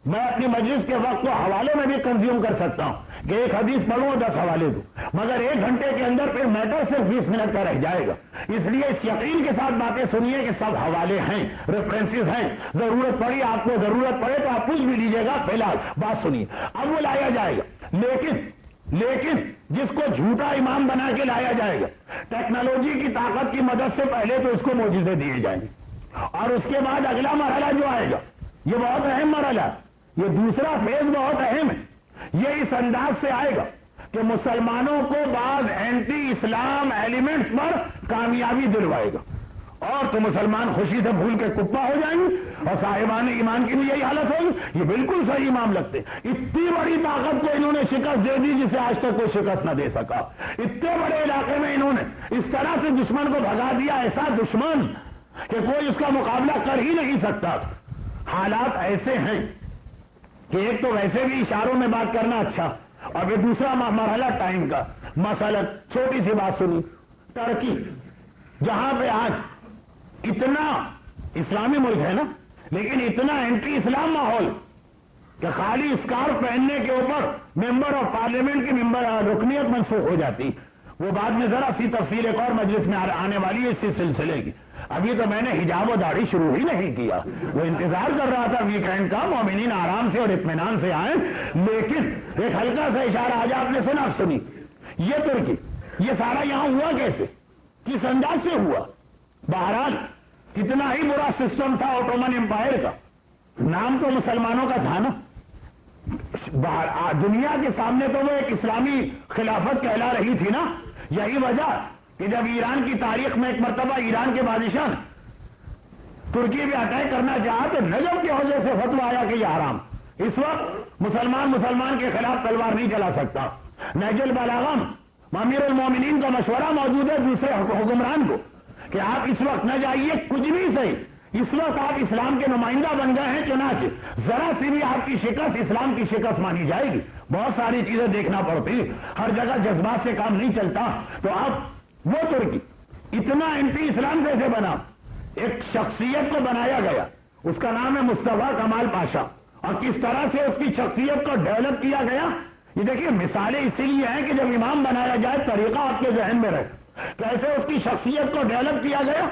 میں اپنی مجلس کے وقت کو حوالے میں بھی کنزیوم کر سکتا ہوں کہ ایک حدیث پڑھوں 10 حوالے دوں، مگر 1 گھنٹے کے اندر پھر میٹر صرف 20 منٹ کا رہ جائے گا۔ اس لیے اس یقین کے ساتھ باتیں سنیے کہ سب حوالے ہیں، ریفرنسز ہیں، ضرورت پڑی آپ کو، ضرورت پڑے تو آپ پوچھ بھی لیجیے گا، فی الحال بات سنیے۔ اب وہ لایا جائے گا، لیکن جس کو جھوٹا امام بنا کے لایا جائے گا، ٹیکنالوجی کی طاقت کی مدد سے پہلے تو اس کو معجزے دیے جائیں گے، اور اس کے بعد اگلا مرحلہ جو آئے گا یہ بہت اہم مرحلہ ہے، یہ دوسرا فیز بہت اہم ہے۔ یہ اس انداز سے آئے گا کہ مسلمانوں کو بعض اینٹی اسلام ایلیمنٹس پر کامیابی دلوائے گا، اور تو مسلمان خوشی سے بھول کے کپا ہو جائیں گے، اور صاحبان ایمان کی بھی یہی حالت ہوگی۔ یہ بالکل صحیح امام لگتے، اتنی بڑی طاقت کو انہوں نے شکست دے دی جسے آج تک کوئی شکست نہ دے سکا، اتنے بڑے علاقے میں انہوں نے اس طرح سے دشمن کو بھگا دیا، ایسا دشمن کہ کوئی اس کا مقابلہ کر ہی نہیں سکتا۔ حالات ایسے ہیں کہ ایک تو ویسے بھی اشاروں میں بات کرنا اچھا، اور پھر دوسرا مرحلہ ٹائم کا۔ مثلا چھوٹی سی بات سنی، ترکی جہاں پہ آج اتنا اسلامی ملک ہے نا، لیکن اتنا اینٹی اسلام ماحول کہ خالی اسکارف پہننے کے اوپر ممبر آف پارلیمنٹ کی رکنیت منسوخ ہو جاتی، وہ بعد میں ذرا سی تفصیل ایک اور مجلس میں آنے والی ہے اسی سلسلے کی۔ ابھی تو میں نے حجاب و داڑھی شروع ہی نہیں کیا، وہ انتظار کر رہا تھا ویکینڈ کا، مومنین آرام سے اور اطمینان سے آئیں، لیکن ایک ہلکا سا اشارہ آج آپ نے سنا، سنی، یہ ترکی، یہ سارا یہاں ہوا کیسے، کس انداز سے ہوا؟ بہرحال کتنا ہی برا سسٹم تھا اوٹومن امپائر کا، نام تو مسلمانوں کا تھا نا، دنیا کے سامنے تو وہ ایک اسلامی خلافت کہلا رہی تھی نا۔ یہی وجہ کہ جب ایران کی تاریخ میں ایک مرتبہ ایران کے بادشاہ ترکی پہ اٹیک کرنا چاہا تو نجف کے حوضے سے فتویٰ آیا کہ یہ حرام، اس وقت مسلمان کے خلاف تلوار نہیں چلا سکتا۔ نہج البلاغہ امیر المومنین کا مشورہ موجود ہے دوسرے حکمران کو کہ آپ اس وقت نہ جائیے، کچھ بھی صحیح، اس وقت آپ اسلام کے نمائندہ بن گئے ہیں، چنانچہ ذرا سی بھی آپ کی شکست اسلام کی شکست مانی جائے گی۔ بہت ساری چیزیں دیکھنا پڑتی، ہر جگہ جذبات سے کام نہیں چلتا۔ تو اب وہ ترکی اتنا اینٹی اسلام کیسے بنا؟ ایک شخصیت کو بنایا گیا، اس کا نام ہے مصطفیٰ کمال پاشا، اور کس طرح سے اس کی شخصیت کو ڈیولپ کیا گیا، یہ دیکھیے مثالیں اسی لیے ہیں کہ جب امام بنایا جائے طریقہ آپ کے ذہن میں رہے، کیسے اس کی شخصیت کو ڈیولپ کیا گیا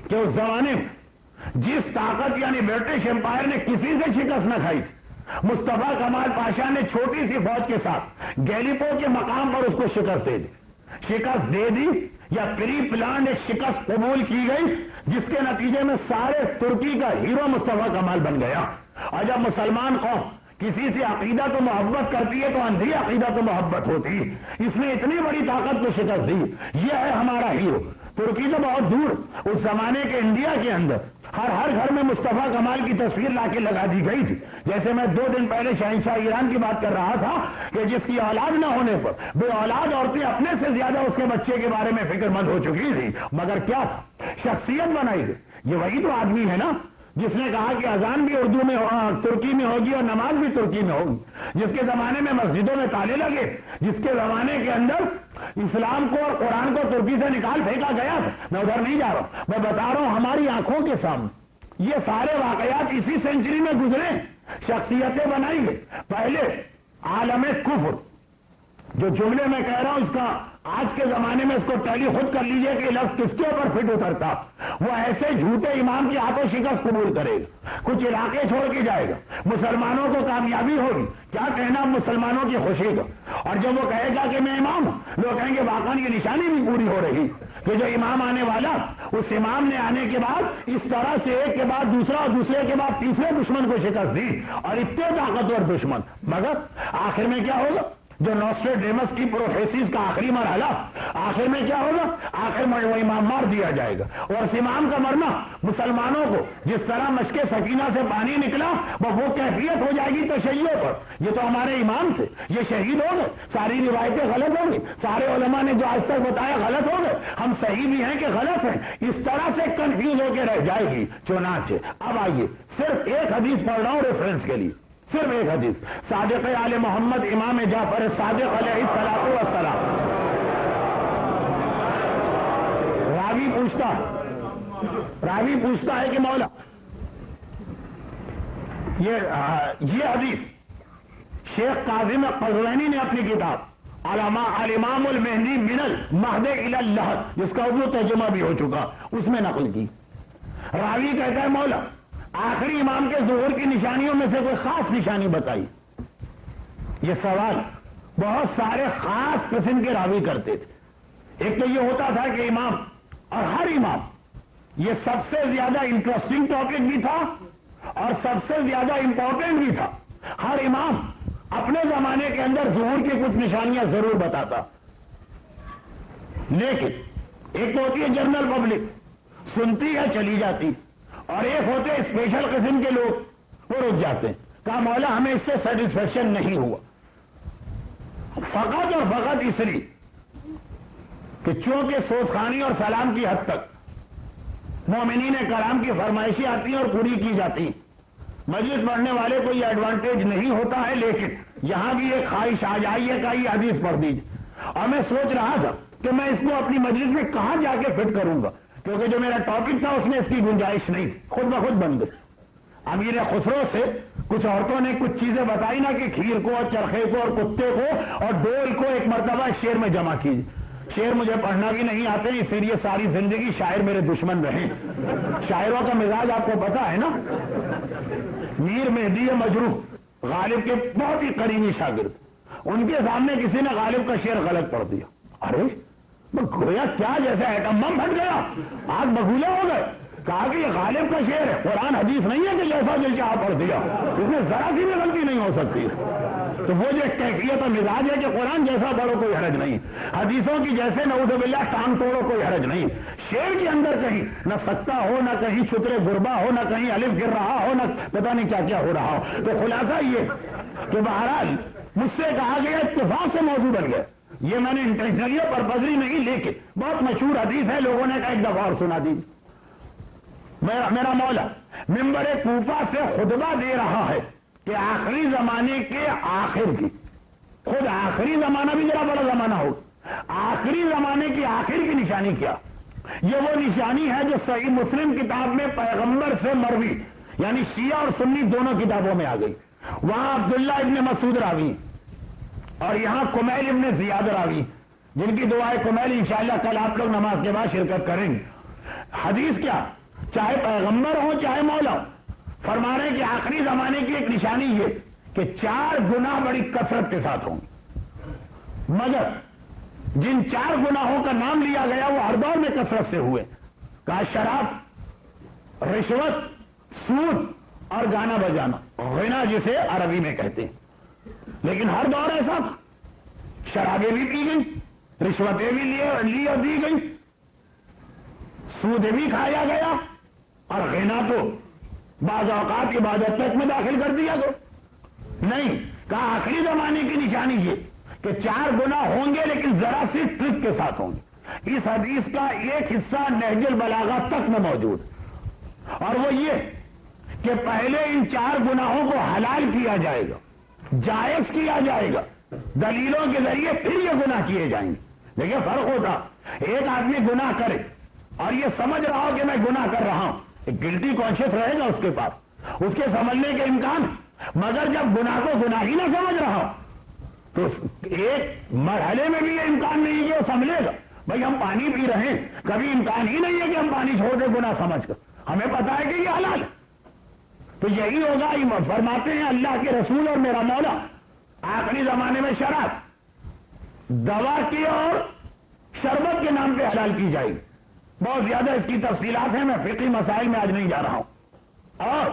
کہ اس زمانے میں جس طاقت یعنی برٹش امپائر نے کسی سے شکست نہ کھائی تھی، مصطفیٰ کمال پاشا نے چھوٹی سی فوج کے ساتھ گیلیپو کے مقام پر اس کو شکست دے دی یا پری پلان ایک شکست قبول کی گئی، جس کے نتیجے میں سارے ترکی کا ہیرو مصطفیٰ کمال بن گیا۔ اور جب مسلمان قوم کسی سے عقیدت و محبت کرتی ہے تو اندھی عقیدت و محبت ہوتی، اس نے اتنی بڑی طاقت کو شکست دی، یہ ہے ہمارا ہیرو۔ ترکی تو بہت دور، اس زمانے کے انڈیا کے اندر ہر گھر میں مصطفیٰ کمال کی تصویر لا کے لگا دی گئی تھی. جیسے میں 2 دن پہلے شہنشاہ ایران کی بات کر رہا تھا کہ جس کی اولاد نہ ہونے پر بے اولاد عورتیں اپنے سے زیادہ اس کے بچے کے بارے میں فکر مند ہو چکی تھی. مگر کیا تھا؟ شخصیت بنائی گئی. یہ وہی تو آدمی ہے نا جس نے کہا کہ اذان بھی اردو میں ترکی میں ہوگی اور نماز بھی ترکی میں ہوگی. جس کے زمانے میں مسجدوں میں تالے لگے, جس کے زمانے کے اندر اسلام کو اور قرآن کو ترکی سے نکال پھینکا گیا تھا. میں ادھر نہیں جا رہا ہوں, میں بتا رہا ہوں ہماری آنکھوں کے سامنے یہ سارے واقعات اسی سینچری میں گزرے. شخصیتیں بنائی گئی. پہلے عالم کفر, جو جملے میں کہہ رہا ہوں اس کا آج کے زمانے میں اس کو ٹیلی خود کر لیجئے کہ لفظ کس کے اوپر فٹ اترتا. وہ ایسے جھوٹے امام کی ہاتھوں شکست قبول کرے گا, کچھ علاقے چھوڑ کے جائے گا, مسلمانوں کو کامیابی ہوگی. کیا کہنا مسلمانوں کی خوشی کا. اور جب وہ کہے گا کہ میں امام ہوں, لوگ کہیں گے واقعی یہ نشانی بھی پوری ہو رہی کہ جو امام آنے والا, اس امام نے آنے کے بعد اس طرح سے ایک کے بعد دوسرا اور دوسرے کے بعد تیسرے دشمن کو شکست دی, اور اتنے طاقتور دشمن. مگر آخر میں کیا ہوگا؟ جو نوسٹریڈیمس کی پروفیسیز کا آخری مرحلہ, آخر میں کیا ہوگا؟ آخر میں وہ امام مار دیا جائے گا. اور اس امام کا مرنا مسلمانوں کو جس طرح مشق سکینہ سے پانی نکلا وہ کیفیت ہو جائے گی تشیع پر. یہ تو ہمارے امام تھے, یہ شہید ہو گئے, ساری روایتیں غلط ہوں گی, سارے علماء نے جو آج تک بتایا غلط ہو گئے, ہم صحیح بھی ہیں کہ غلط ہیں. اس طرح سے کنفیوز ہو کے رہ جائے گی. چنانچہ اب آئیے صرف ایک حدیث پڑھ رہا ہوں ریفرنس کے لیے, صرف ایک حدیث. صادق آل محمد امام جعفر صادق علیہ الصلوۃ والسلام. راوی پوچھتا ہے کہ مولا یہ حدیث شیخ کاظم قزوینی نے اپنی کتاب الامام المہدی من المہد الی اللحد, جس کا اردو ترجمہ بھی ہو چکا, اس میں نقل کی. راوی کہتا ہے مولا آخری امام کے ظہور کی نشانیوں میں سے کوئی خاص نشانی بتائی. یہ سوال بہت سارے خاص قسم کے راوی کرتے تھے. ایک تو یہ ہوتا تھا کہ امام, اور ہر امام, یہ سب سے زیادہ انٹرسٹنگ ٹاپک بھی تھا اور سب سے زیادہ امپورٹنٹ بھی تھا. ہر امام اپنے زمانے کے اندر ظہور کی کچھ نشانیاں ضرور بتاتا. لیکن ایک تو ہوتی ہے جنرل پبلک, سنتی ہے چلی جاتی, اور ایک ہوتے اسپیشل قسم کے لوگ, وہ رک جاتے ہیں. کہا مولا ہمیں اس سے سیٹسفیکشن نہیں ہوا, فقط اور فقط اس لیے کہ چونکہ سوزخانی اور سلام کی حد تک مومنین کرام کی فرمائشیں آتی ہیں اور پوری کی جاتی ہیں. مجلس پڑھنے والے کو یہ ایڈوانٹیج نہیں ہوتا ہے, لیکن یہاں بھی ایک خواہش آ جائیے کہ یہ حدیث پڑھ دیجیے. اور میں سوچ رہا تھا کہ میں اس کو اپنی مجلس میں کہاں جا کے فٹ کروں گا, کیونکہ جو میرا ٹاپک تھا اس میں اس کی گنجائش نہیں تھی, خود بخود بن گئی. امیر خسرو سے کچھ عورتوں نے کچھ چیزیں بتائی نا کہ کھیر کو اور چرخے کو اور کتے کو اور ڈول کو ایک مرتبہ شعر میں جمع کیجیے. شعر مجھے پڑھنا بھی نہیں آتے, اس لیے ساری زندگی شاعر میرے دشمن رہے. شاعروں کا مزاج آپ کو پتا ہے نا. میر مہدی مجروح غالب کے بہت ہی قریبی شاگرد, ان کے سامنے کسی نے غالب کا شعر غلط پڑھ دیا. ارے گویا کیا جیسے ایٹم بم پھٹ گیا, آگ بگولے ہو گئے. کہا کہ یہ غالب کا شعر ہے, قرآن حدیث نہیں ہے کہ جیسا دل چاہا پڑھ دیا, اس میں ذرا سی بھی غلطی نہیں ہو سکتی. تو وہ جو کیفیت اور مزاج ہے کہ قرآن جیسا پڑھو کوئی حرج نہیں, حدیثوں کی جیسے نعوذ باللہ ٹانگ توڑو کوئی حرج نہیں. شعر کے اندر کہیں نہ سکتا ہو, نہ کہیں شتر گربا ہو, نہ کہیں الف گر رہا ہو, نہ پتہ نہیں کیا کیا ہو رہا ہو. تو خلاصہ یہ کہ بہرحال مجھ سے کہا گیا اتفاق سے موضوع بن گیا. یہ میں نے انٹینشنلی اور پرپزلی نہیں, لیکن بہت مشہور حدیث ہے, لوگوں نے کہا ایک دفعہ اور سنا دی. میرا مولا ممبر کوفہ سے خطبہ دے رہا ہے کہ آخری زمانے کے آخر کی, خود آخری زمانہ بھی ذرا بڑا زمانہ ہو, آخری زمانے کی آخر کی نشانی کیا. یہ وہ نشانی ہے جو صحیح مسلم کتاب میں پیغمبر سے مروی, یعنی شیعہ اور سنی دونوں کتابوں میں آ گئی. وہاں عبداللہ ابن مسعود راوی اور یہاں کمیل ابن زیاد راوی, جن کی دعائے کمیل انشاءاللہ کل آپ لوگ نماز کے بعد شرکت کریں گے. حدیث کیا, چاہے پیغمبر ہو چاہے مولا, فرما رہے ہیں کہ آخری زمانے کی ایک نشانی یہ کہ 4 گناہ بڑی کثرت کے ساتھ ہوں, مگر جن 4 گناہوں کا نام لیا گیا وہ ہر دور میں کثرت سے ہوئے. کہا شراب, رشوت, سود اور گانا بجانا, غنا جسے عربی میں کہتے ہیں. لیکن ہر دور ایسا تھا, شرابیں بھی پی گئی, رشوتیں بھی لی اور دی گئی, سود بھی کھایا گیا اور غنا تو بعض اوقات عبادت تک میں داخل کر دیا گیا. نہیں کہا آخری زمانے کی نشانی یہ کہ 4 گناہ ہوں گے لیکن ذرا سی ٹرک کے ساتھ ہوں گے. اس حدیث کا ایک حصہ نہج البلاغہ تک میں موجود اور وہ یہ کہ پہلے ان 4 گناہوں کو حلال کیا جائے گا, جائز کیا جائے گا دلیلوں کے ذریعے, پھر یہ گناہ کیے جائیں گے. دیکھیں فرق ہوتا, ایک آدمی گناہ کرے اور یہ سمجھ رہا ہو کہ میں گناہ کر رہا ہوں, ایک گلٹی کانشیس رہے گا اس کے پاس, اس کے سمجھنے کے امکان, مگر جب گناہ کو گناہ ہی نہ سمجھ رہا ہو تو ایک مرحلے میں بھی یہ امکان نہیں کہ وہ سمجھے گا. بھائی ہم پانی پی رہے ہیں, کبھی امکان ہی نہیں ہے کہ ہم پانی چھوڑ دیں گناہ سمجھ کر, ہمیں پتا ہے کہ یہ حلال ہے. تو یہی ہوگا, فرماتے ہیں اللہ کے رسول اور میرا مولا آخری زمانے میں شراب دوا کی اور شربت کے نام پہ حلال کی جائے گی. بہت زیادہ اس کی تفصیلات ہیں, میں فقہی مسائل میں آج نہیں جا رہا ہوں. اور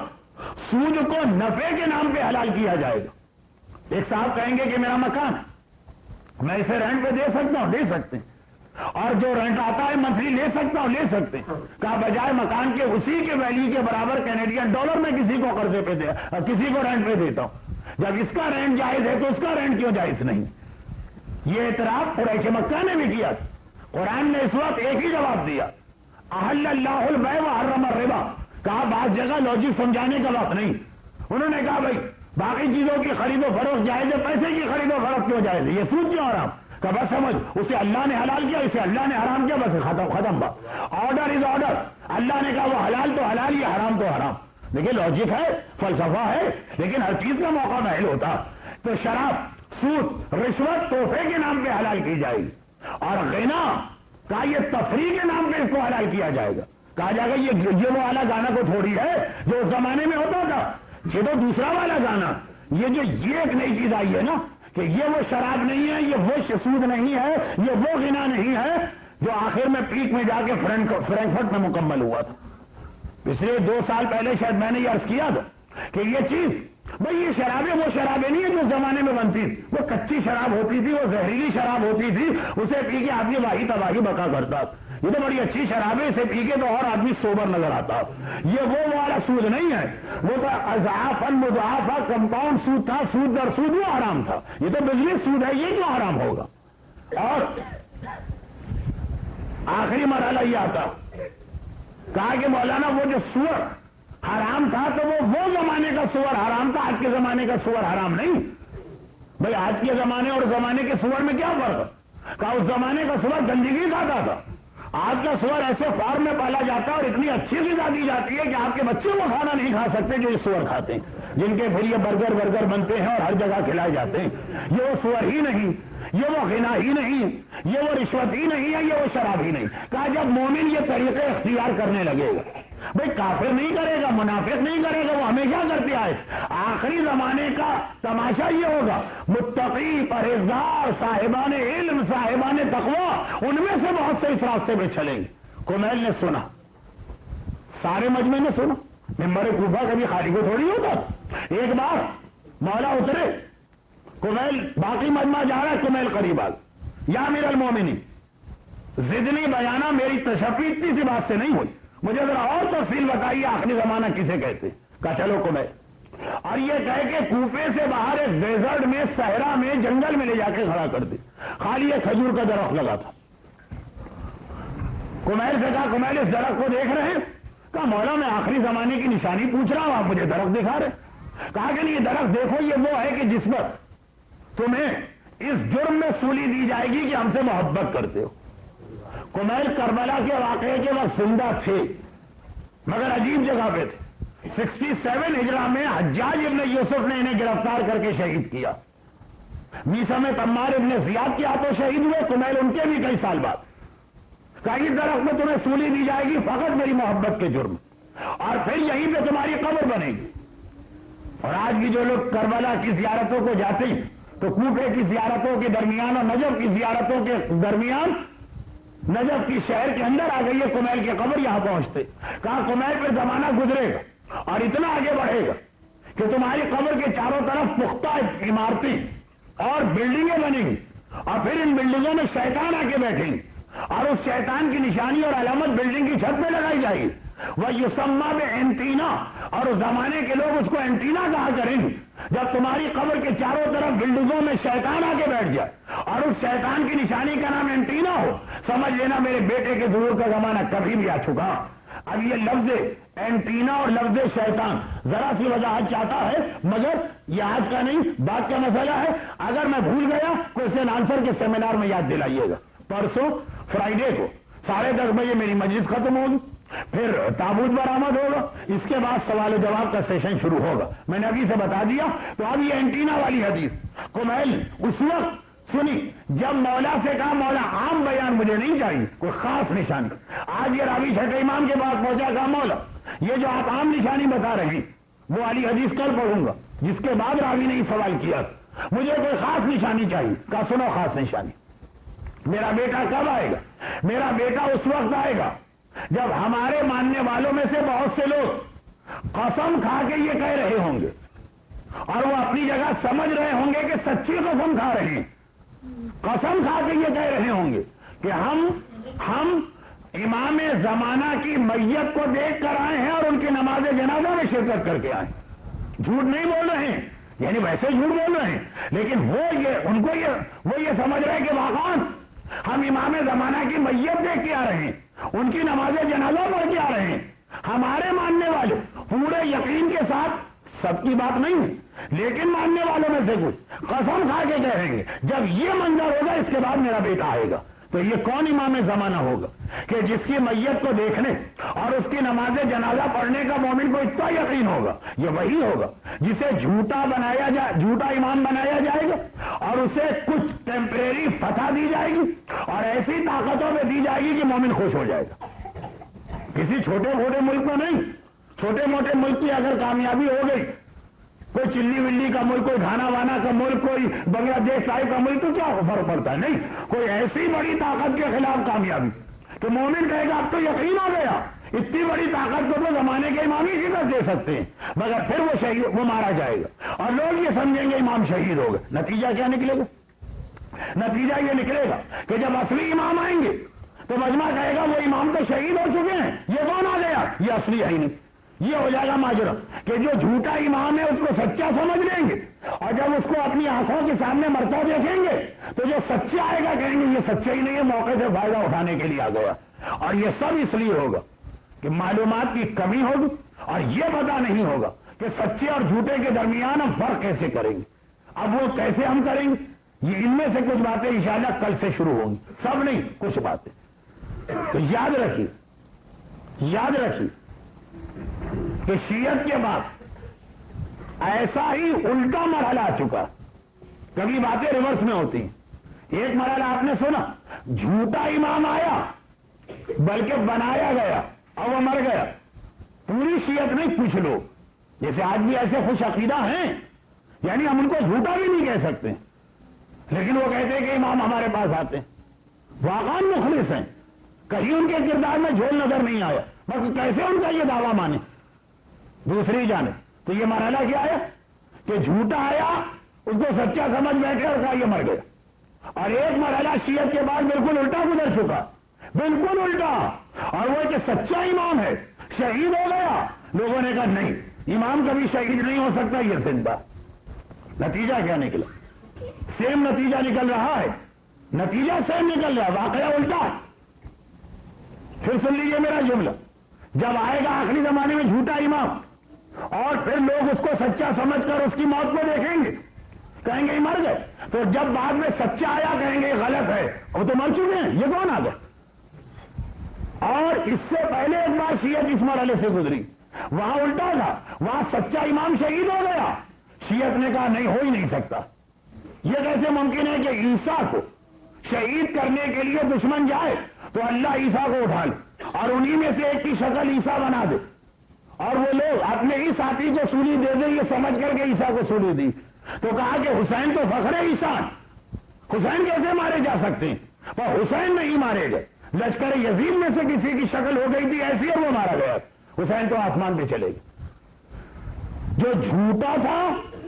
سود کو نفع کے نام پہ حلال کیا جائے گا. ایک صاحب کہیں گے کہ میرا مکان ہے, میں اسے رینٹ پہ دے سکتا ہوں, دے سکتے ہیں, اور جو رینٹ آتا ہے منتھلی لے سکتا ہوں, لے سکتے ہیں. کہا بجائے مکان کے اسی کے ویلیو کے برابر کینیڈین ڈالر میں کسی کو قرضے پہ دے, کسی کو رینٹ پہ دیتا ہوں. جب اس کا رینٹ جائز ہے تو اس کا رینٹ کیوں جائز نہیں؟ یہ اعتراف قریش مکہ نے بھی کیا. قرآن نے اس وقت ایک ہی جواب دیا, احل اللہ البیع وحرم الربا. کہا بعض جگہ لاجک سمجھانے کا وقت نہیں. انہوں نے کہا بھائی باقی چیزوں کی خرید و فروخت جائز ہے, پیسے کی خرید و فروخت کیوں جائز ہے, یہ سود کیوں حرام؟ کہ بس سمجھ, اسے اللہ نے حلال کیا, اسے اللہ نے حرام کیا, بس ختم با. Order is order. اللہ نے کہا وہ حلال تو حلال, یہ حرام تو حرام. دیکھیے لاجک ہے, فلسفہ ہے, لیکن ہر چیز کا موقع محل ہوتا. تو شراب, سود, رشوت تحفے کے نام پہ حلال کی جائے گی, اور غنا کا یہ تفریح کے نام پہ اس کو حلال کیا جائے گا. کہا جائے گا یہ وہ والا گانا کو تھوڑی ہے جو اس زمانے میں ہوتا تھا, یہ تو دوسرا والا گانا. یہ ایک نئی چیز آئی ہے نا کہ یہ وہ شراب نہیں ہے, یہ وہ سود نہیں ہے, یہ وہ غنا نہیں ہے جو آخر میں پیک میں جا کے فرینکفرٹ میں مکمل ہوا تھا. پچھلے 2 سال پہلے شاید میں نے یہ عرض کیا تھا کہ یہ چیز, بھائی یہ شرابیں وہ شرابیں نہیں ہیں جو زمانے میں بنتی تھی. وہ کچی شراب ہوتی تھی, وہ زہریلی شراب ہوتی تھی, اسے پی کے آدمی واہی تباہی بکا کرتا. یہ تو بڑی اچھی شراب ہے, اسے پی کے تو اور آدمی سوبر نظر آتا. یہ وہ والا سود نہیں ہے, وہ تو اضعافاً مضاعفہ کمپاؤنڈ سود تھا, سود در سود وہ حرام تھا. یہ تو بزنس سود ہے, یہ کیوں حرام ہوگا؟ اور آخری مرحلہ یہ آتا, کہا کہ مولانا وہ جو سور حرام تھا تو وہ زمانے کا سور حرام تھا, آج کے زمانے کا سور حرام نہیں. بھائی آج کے زمانے اور زمانے کے سور میں کیا فرق ہے؟ کہا اس زمانے کا سور گندگی کھاتا تھا, آج کا سور ایسے فارم میں پالا جاتا ہے اور اتنی اچھی غذا دی جاتی ہے کہ آپ کے بچے وہ کھانا نہیں کھا سکتے جو یہ سور کھاتے ہیں, جن کے پھر یہ برگر بنتے ہیں اور ہر جگہ کھلائے جاتے ہیں. یہ وہ سور ہی نہیں, یہ وہ غنا ہی نہیں, یہ وہ رشوت ہی نہیں ہے, یہ وہ شراب ہی نہیں. کہا جب مومن یہ طریقے اختیار کرنے لگے گا, بھائی کافر نہیں کرے گا, منافق نہیں کرے گا, وہ ہمیشہ کرتے آئے. آخری زمانے کا تماشا یہ ہوگا, متقی, پرہیزگار, صاحبان علم, صاحبان تقوی, ان میں سے بہت سے اس راستے پہ چلیں گے. کمیل نے سنا, سارے مجمع نے سنا, ممبر کوفہ کبھی خالی کو تھوڑی ہوتا. ایک بار مولا اترے, کمیل باقی مجمع جا رہا ہے, کمیل قریب آ, یا امیر المومنین زدنی بیانہ, میری تشفی اتنی سی بات سے نہیں ہوئی, مجھے ذرا اور تفصیل بتائیے آخری زمانہ کسے کہتے. کہا چلو کمیل, اور یہ کہہ کے کوفے سے باہر ایک ڈیزرٹ میں, صحرا میں, جنگل میں لے جا کے کھڑا کر دی. خالی ایک کھجور کا درخت لگا تھا. کمیل سے کہا کمیل اس درخت کو دیکھ رہے ہیں؟ کہا مولا میں آخری زمانے کی نشانی پوچھ رہا ہوں, آپ مجھے درخت دکھا رہے. کہا کہ نہیں یہ درخت دیکھو, یہ وہ ہے کہ جس پر تمہیں اس جرم میں سولی دی جائے گی کہ ہم سے محبت کرتے ہو. کمیل کربلا کے واقعے کے وقت زندہ تھے مگر عجیب جگہ پہ تھے. 67 ہجرہ میں حجاج ابن یوسف نے انہیں گرفتار کر کے شہید کیا. میسم تمار ابن زیاد کے ہاتھوں شہید ہوئے, کمیل ان کے بھی کئی سال بعد. کہا اس درخت میں تمہیں سولی دی جائے گی فقط میری محبت کے جرم, اور پھر یہیں پہ تمہاری قبر بنے گی. اور آج بھی جو لوگ کربلا کی زیارتوں کو جاتے ہیں تو کوفے کی زیارتوں کے درمیان اور نجف کی زیارتوں کے درمیان, نجف کی شہر کے اندر آ گئی ہے کمیل کی قبر, یہاں پہنچتے. کہا کمیل پہ زمانہ گزرے گا اور اتنا آگے بڑھے گا کہ تمہاری قبر کے چاروں طرف پختہ عمارتیں اور بلڈنگیں بنیں گی, اور پھر ان بلڈنگوں میں شیطان آ کے بیٹھیں گے, اور اس شیطان کی نشانی اور علامت بلڈنگ کی چھت پہ لگائی جائے گی. وہ یسمّا بِإِنْتِینَا، اور اس زمانے کے لوگ اس کو اینٹینا کہا کریں گے جب تمہاری قبر کے چاروں طرف بلڈنگوں میں شیطان آ کے بیٹھ جائے اور اس شیطان کی نشانی کا نام اینٹینا ہو، سمجھ لینا میرے بیٹے کے ظہور کا زمانہ کبھی بھی آ چکا۔ اب یہ لفظ اینٹینا اور لفظ شیطان ذرا سی وضاحت چاہتا ہے، مگر یہ آج کا نہیں بات کا مسئلہ ہے۔ اگر میں بھول گیا کوشچن آنسر کے سیمینار میں یاد دلائیے گا۔ پرسوں فرائیڈے کو 10:30 بجے میری مجلس ختم ہوگی، پھر تابوت برآمد ہوگا، اس کے بعد سوال و جواب کا سیشن شروع ہوگا۔ میں نے ابھی سے بتا دیا۔ تو اب یہ اینٹینا والی حدیث کمیل اس وقت سنی جب مولا سے کہا مولا عام بیان مجھے نہیں چاہیے، کوئی خاص نشانی۔ آج یہ راوی چھٹے امام کے پاس پہنچا، کہا مولا یہ جو آپ عام نشانی بتا رہے ہیں وہ والی حدیث کل پڑھوں گا، جس کے بعد راوی نے سوال کیا مجھے کوئی خاص نشانی چاہیے۔ کہا سنو خاص نشانی، میرا بیٹا کب آئے گا؟ میرا بیٹا اس وقت آئے گا جب ہمارے ماننے والوں میں سے بہت سے لوگ قسم کھا کے یہ کہہ رہے ہوں گے اور وہ اپنی جگہ سمجھ رہے ہوں گے کہ سچی قسم کھا رہے ہیں، قسم کھا کے یہ کہہ رہے ہوں گے کہ ہم امام زمانہ کی میت کو دیکھ کر آئے ہیں اور ان کی نماز جنازہ میں شرکت کر کے آئے ہیں۔ جھوٹ نہیں بول رہے ہیں، یعنی ویسے جھوٹ بول رہے ہیں، لیکن وہ یہ سمجھ رہے ہیں کہ واقعاً ہم امام زمانہ کی میت دیکھ کے آ رہے ہیں، ان کی نماز جنازہ پڑھ کے آ رہے ہیں۔ ہمارے ماننے والے پورے یقین کے ساتھ، سب کی بات نہیں ہے لیکن ماننے والوں میں سے کچھ قسم کھا کے کہیں گے جب یہ منظر ہوگا اس کے بعد میرا بیٹا آئے گا۔ تو یہ کون امام زمانہ ہوگا کہ جس کی میت کو دیکھنے اور اس کی نماز جنازہ پڑھنے کا مومن کو اتنا یقین ہوگا؟ یہ وہی ہوگا جسے جھوٹا امام بنایا جائے گا اور اسے کچھ ٹیمپریری فتح دی جائے گی اور ایسی طاقتوں میں دی جائے گی کہ مومن خوش ہو جائے گا۔ کسی چھوٹے موٹے ملک میں نہیں، چھوٹے موٹے ملک کی اگر کامیابی ہو گئی، کوئی چلی ولی کا ملک، کوئی گھانا وانا کا ملک، کوئی بنگلہ دیش ٹائپ کا ملک، تو کیا فرق پڑتا ہے؟ نہیں، کوئی ایسی بڑی طاقت کے خلاف کامیابی تو مومن کہے گا اب تو یقین ہو گیا، اتنی بڑی طاقت کو تو زمانے کے امام ہی شکست دے سکتے ہیں، مگر پھر وہ مارا جائے گا اور لوگ یہ سمجھیں گے امام شہید ہو گئے۔ نتیجہ کیا نکلے گا؟ نتیجہ یہ نکلے گا کہ جب اصلی امام آئیں گے تو مجمع کہے گا وہ امام تو شہید ہو چکے ہیں، یہ کون آ گیا؟ یہ اصلی ہے ہی نہیں۔ یہ ہو جائے گا ماجرا کہ جو جھوٹا امام ہے اس کو سچا سمجھ لیں گے اور جب اس کو اپنی آنکھوں کے سامنے مرتا دیکھیں گے تو جو سچا آئے گا کہیں گے یہ سچا ہی نہیں ہے، موقع سے فائدہ اٹھانے کے لیے آ گیا۔ اور یہ سب اس لیے ہوگا کہ معلومات کی کمی ہوگی اور یہ پتہ نہیں ہوگا کہ سچے اور جھوٹے کے درمیان ہم فرق کیسے کریں گے۔ اب وہ کیسے ہم کریں گے، یہ ان میں سے کچھ باتیں انشاءاللہ کل سے شروع ہوں گی، سب نہیں کچھ باتیں۔ تو یاد رکھیے کہ شیعت کے پاس ایسا ہی الٹا مرحلہ آ چکا، کبھی باتیں ریورس میں ہوتی ہیں۔ ایک مرحلہ آپ نے سنا، جھوٹا امام آیا بلکہ بنایا گیا اور وہ مر گیا۔ پوری شیعت نہیں، کچھ لوگ جیسے آج بھی ایسے خوش عقیدہ ہیں، یعنی ہم ان کو جھوٹا بھی نہیں کہہ سکتے لیکن وہ کہتے ہیں کہ امام ہمارے پاس آتے ہیں، واقعاً مخلص ہیں، کہیں ان کے کردار میں جھول نظر نہیں آیا، بس کیسے ان کا یہ دعویٰ مانے۔ دوسری جانب تو یہ مرحلہ کیا ہے کہ جھوٹا آیا، اس کو سچا سمجھ بیٹھے اور کہا یہ مر گیا۔ اور ایک مرحلہ شیعت کے بعد بالکل الٹا گزر چکا، بالکل الٹا، اور وہ کہ سچا امام ہے، شہید ہو گیا۔ لوگوں نے کہا نہیں، امام کبھی شہید نہیں ہو سکتا، یہ زندہ۔ نتیجہ کیا نکلا؟ سیم نتیجہ نکل رہا ہے، نتیجہ سیم نکل رہا، واقعہ الٹا۔ پھر سن لیجیے میرا جملہ، جب آئے گا آخری زمانے میں جھوٹا امام اور پھر لوگ اس کو سچا سمجھ کر اس کی موت کو دیکھیں گے، کہیں گے یہ مر گئے، تو جب بعد میں سچا آیا کہیں گے یہ غلط ہے، وہ تو مر چکے ہیں، یہ کون آ گئے؟ اور اس سے پہلے ایک بار شیعت اس مرحلے سے گزری، وہاں الٹا تھا، وہاں سچا امام شہید ہو گیا، شیعت نے کہا نہیں، ہو ہی نہیں سکتا، یہ کیسے ممکن ہے کہ عیسیٰ کو شہید کرنے کے لیے دشمن جائے تو اللہ عیسیٰ کو اٹھا لے اور انہی میں سے ایک کی شکل عیسیٰ بنا دے، اور وہ لوگ اپنے ہی ساتھی کو سولی دے دے، یہ سمجھ کر کے عیسیٰ کو سولی دی۔ تو کہا کہ حسین تو فخر عیسیٰ، حسین کیسے مارے جا سکتے ہیں؟ پر حسین نہیں مارے گئے، لشکر یزید میں سے کسی کی شکل ہو گئی تھی ایسی اور وہ مارا گیا، حسین تو آسمان پہ چلے گئے۔ جو جھوٹا تھا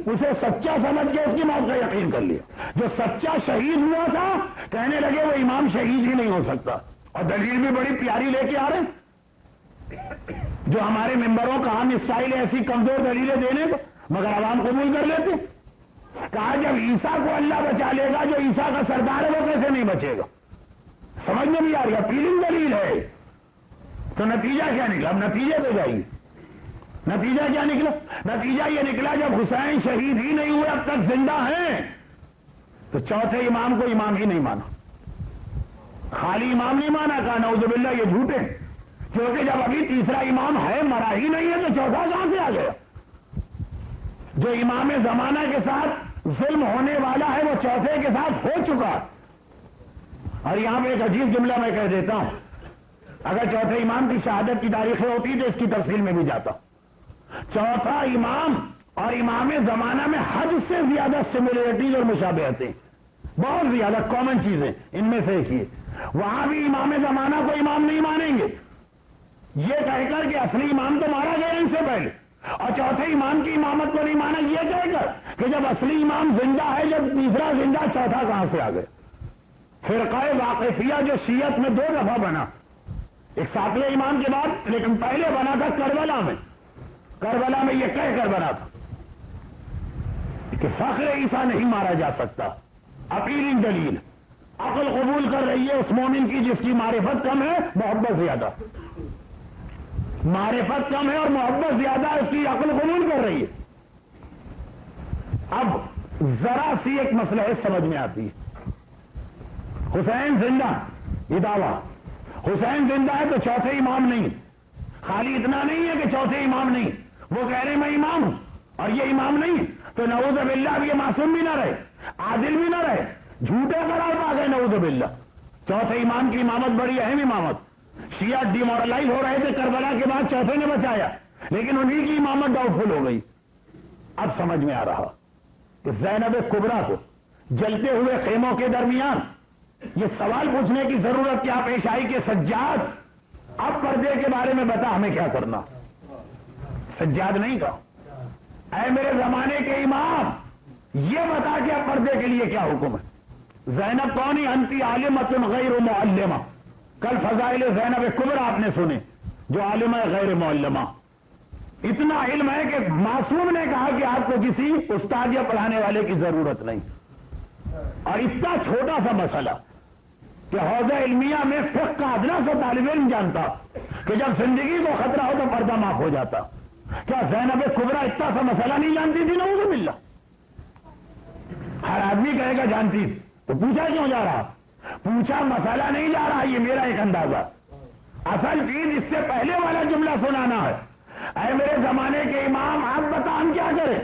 اسے سچا سمجھ کے اس کی موت کا یقین کر لیا، جو سچا شہید ہوا تھا کہنے لگے وہ امام شہید ہی نہیں ہو سکتا، اور دلیل بھی بڑی پیاری لے کے آ رہے ہیں۔ جو ہمارے ممبروں کا ہم اسرائیل ایسی کمزور دلیلیں دینے کو، مگر عوام قبول کر لیتے. کہا جب عیسیٰ کو اللہ بچا لے گا، جو عیسیٰ کا سردار ہے وہ کیسے نہیں بچے گا؟ سمجھ میں نہیں آ رہی. اپیلنگ دلیل ہے. تو نتیجہ کیا نکلا؟ اب نتیجے پہ جائیے. نتیجہ کیا نکلا؟ نتیجہ یہ نکلا جب حسین شہید ہی نہیں ہوئے، اب تک زندہ ہیں، تو چوتھے امام کو امام ہی نہیں مانا. خالی امام نہیں مانا، کہا نعوذ باللہ یہ جھوٹے، کیونکہ جب ابھی تیسرا امام ہے، مرا ہی نہیں ہے، تو چوتھا کہاں سے آ گیا؟ جو امام زمانہ کے ساتھ ظلم ہونے والا ہے وہ چوتھے کے ساتھ ہو چکا. اور یہاں پہ ایک عجیب جملہ میں کہہ دیتا ہوں، اگر چوتھے امام کی شہادت کی تاریخیں ہوتی تو اس کی تفصیل میں بھی جاتا. چوتھا امام اور امام زمانہ میں حد سے زیادہ سملیرٹیز اور مشابہتیں، بہت زیادہ کامن چیزیں ان میں سے ایک ہی. وہاں بھی امام زمانہ کو امام نہیں مانیں گے، یہ کہہ کر کہ اصلی امام تو مارا گیا ان سے پہلے، اور چوتھے امام کی امامت کو نہیں مانا یہ کہہ کر کہ جب اصلی امام زندہ ہے، جب تیسرا زندہ، چوتھا کہاں سے آ گئے؟ فرقہ واقفیہ جو شیعت میں 2 دفعہ بنا، ایک 7ویں امام کے بعد، لیکن پہلے بنا تھا کربلا میں. کربلا میں یہ کہہ کر بنا تھا کہ فخر عیسیٰ نہیں مارا جا سکتا. اپیلنگ دلیل، عقل قبول کر رہی ہے اس مومن کی جس کی معرفت کم ہے، محبت زیادہ. معرفت کم ہے اور محبت زیادہ، اس کی عقل قبول کر رہی ہے. اب ذرا سی ایک مسئلہ ہے سمجھ میں آتی ہے. حسین زندہ، یہ دعویٰ حسین زندہ ہے تو چوتھے امام نہیں. خالی اتنا نہیں ہے کہ چوتھے امام نہیں، وہ کہہ رہے میں امام ہوں اور یہ امام نہیں، تو نعوذ باللہ اب یہ معصوم بھی نہ رہے، عادل بھی نہ رہے، جھوٹے قرار پا گئے نعوذ باللہ. چوتھے امام کی امامت بڑی اہم امامت. شیعہ ڈی مورلائز ہو رہے تھے کربلا کے بعد، چوتھے نے بچایا، لیکن انہی کی امامت ڈاؤٹ فل ہو گئی. اب سمجھ میں آ رہا کہ زینب کبریٰ کو جلتے ہوئے خیموں کے درمیان یہ سوال پوچھنے کی ضرورت کیا پیش آئی کہ سجاد اب پردے کے بارے میں بتا ہمیں کیا کرنا. سجاد نہیں کہا اے میرے زمانے کے امام یہ بتا کہ اب پردے کے لیے کیا حکم ہے. زینب کون ہی؟ انتی عالمۃ غیر معلمہ. کل فضائل زینب کبریٰ آپ نے سنے، جو عالمہ غیر معلمہ. اتنا علم ہے کہ معصوم نے کہا کہ آپ کو کسی استاد یا پڑھانے والے کی ضرورت نہیں. اور اتنا چھوٹا سا مسئلہ کہ حوزہ علمیہ میں فقہ کا ادنا سا طالب علم جانتا کہ جب زندگی کو خطرہ ہو تو پردہ معاف ہو جاتا. کیا زینب کبریٰ اتنا سا مسئلہ نہیں جانتی تھی؟ نعوذ باللہ. ہر آدمی کہے گا جانتی تھی، تو پوچھا کیوں جا رہا؟ پوچھا مسئلہ نہیں جا رہا، یہ میرا ایک اندازہ. اصل چیز اس سے پہلے والا جملہ سنانا ہے. اے میرے زمانے کے امام آپ بتا ہم کیا کریں؟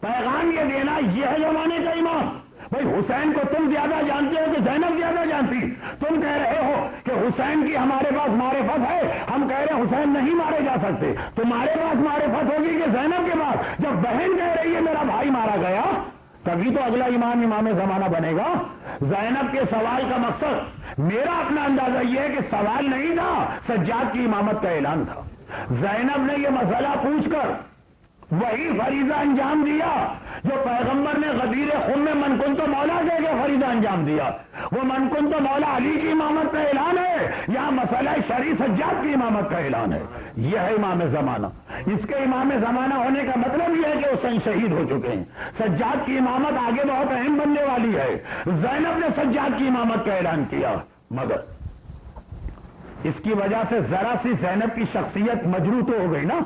پیغام یہ دینا یہ ہے زمانے کا امام. بھائی حسین کو تم زیادہ جانتے ہو کہ زینب زیادہ جانتی؟ تم کہہ رہے ہو کہ حسین کی ہمارے پاس معرفت ہے، ہم کہہ رہے ہیں حسین نہیں مارے جا سکتے. تمہارے پاس معرفت ہوگی کہ زینب کے پاس؟ جب بہن کہہ رہی ہے میرا بھائی مارا گیا، تبھی تو اگلا امام امام زمانہ بنے گا. زینب کے سوال کا مقصد میرا اپنا اندازہ یہ ہے کہ سوال نہیں تھا، سجاد کی امامت کا اعلان تھا. زینب نے یہ مسئلہ پوچھ کر وہی فریضہ انجام دیا جو پیغمبر نے غدیر خم میں من کن تو مولا کہہ کے فریضہ انجام دیا. وہ من کن تو مولا علی کی امامت کا اعلان ہے، یہاں مسئلہ شرعی سجاد کی امامت کا اعلان ہے. یہ ہے امام زمانہ. اس کے امام زمانہ ہونے کا مطلب یہ ہے کہ حسین شہید ہو چکے ہیں. سجاد کی امامت آگے بہت اہم بننے والی ہے. زینب نے سجاد کی امامت کا اعلان کیا، مگر اس کی وجہ سے ذرا سی زینب کی شخصیت مجروح تو ہو گئی نا.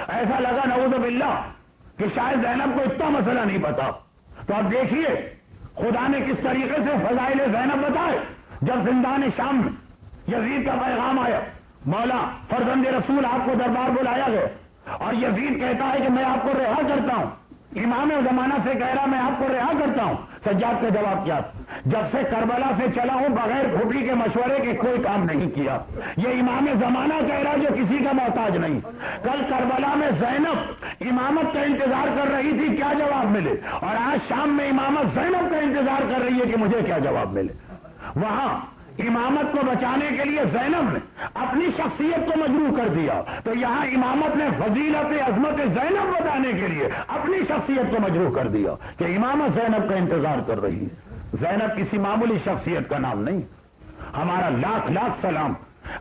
ایسا لگا نعوذ باللہ کہ شاید زینب کو اتنا مسئلہ نہیں پتا. تو اب دیکھیے خدا نے کس طریقے سے فضائل زینب بتائے. جب زندان شام میں یزید کا پیغام آیا، مولا فرزند رسول آپ کو دربار بلایا گیا، اور یزید کہتا ہے کہ میں آپ کو رہا کرتا ہوں. امام زمانہ سے کہہ رہا میں آپ کو رہا کرتا ہوں. سجاد کا جواب کیا؟ جب سے کربلا سے چلا ہوں بغیر پھوپھی کے مشورے کے کوئی کام نہیں کیا. یہ امام زمانہ کہہ رہا جو کسی کا محتاج نہیں. کل کربلا میں زینب امامت کا انتظار کر رہی تھی، کیا جواب ملے؟ اور آج شام میں امامت زینب کا انتظار کر رہی ہے کہ مجھے کیا جواب ملے. وہاں امامت کو بچانے کے لیے زینب نے اپنی شخصیت کو مجروح کر دیا، تو یہاں امامت نے فضیلت عظمت زینب بتانے کے لیے اپنی شخصیت کو مجروح کر دیا کہ امامت زینب کا انتظار کر رہی ہے. زینب کسی معمولی شخصیت کا نام نہیں. ہمارا لاکھ لاکھ سلام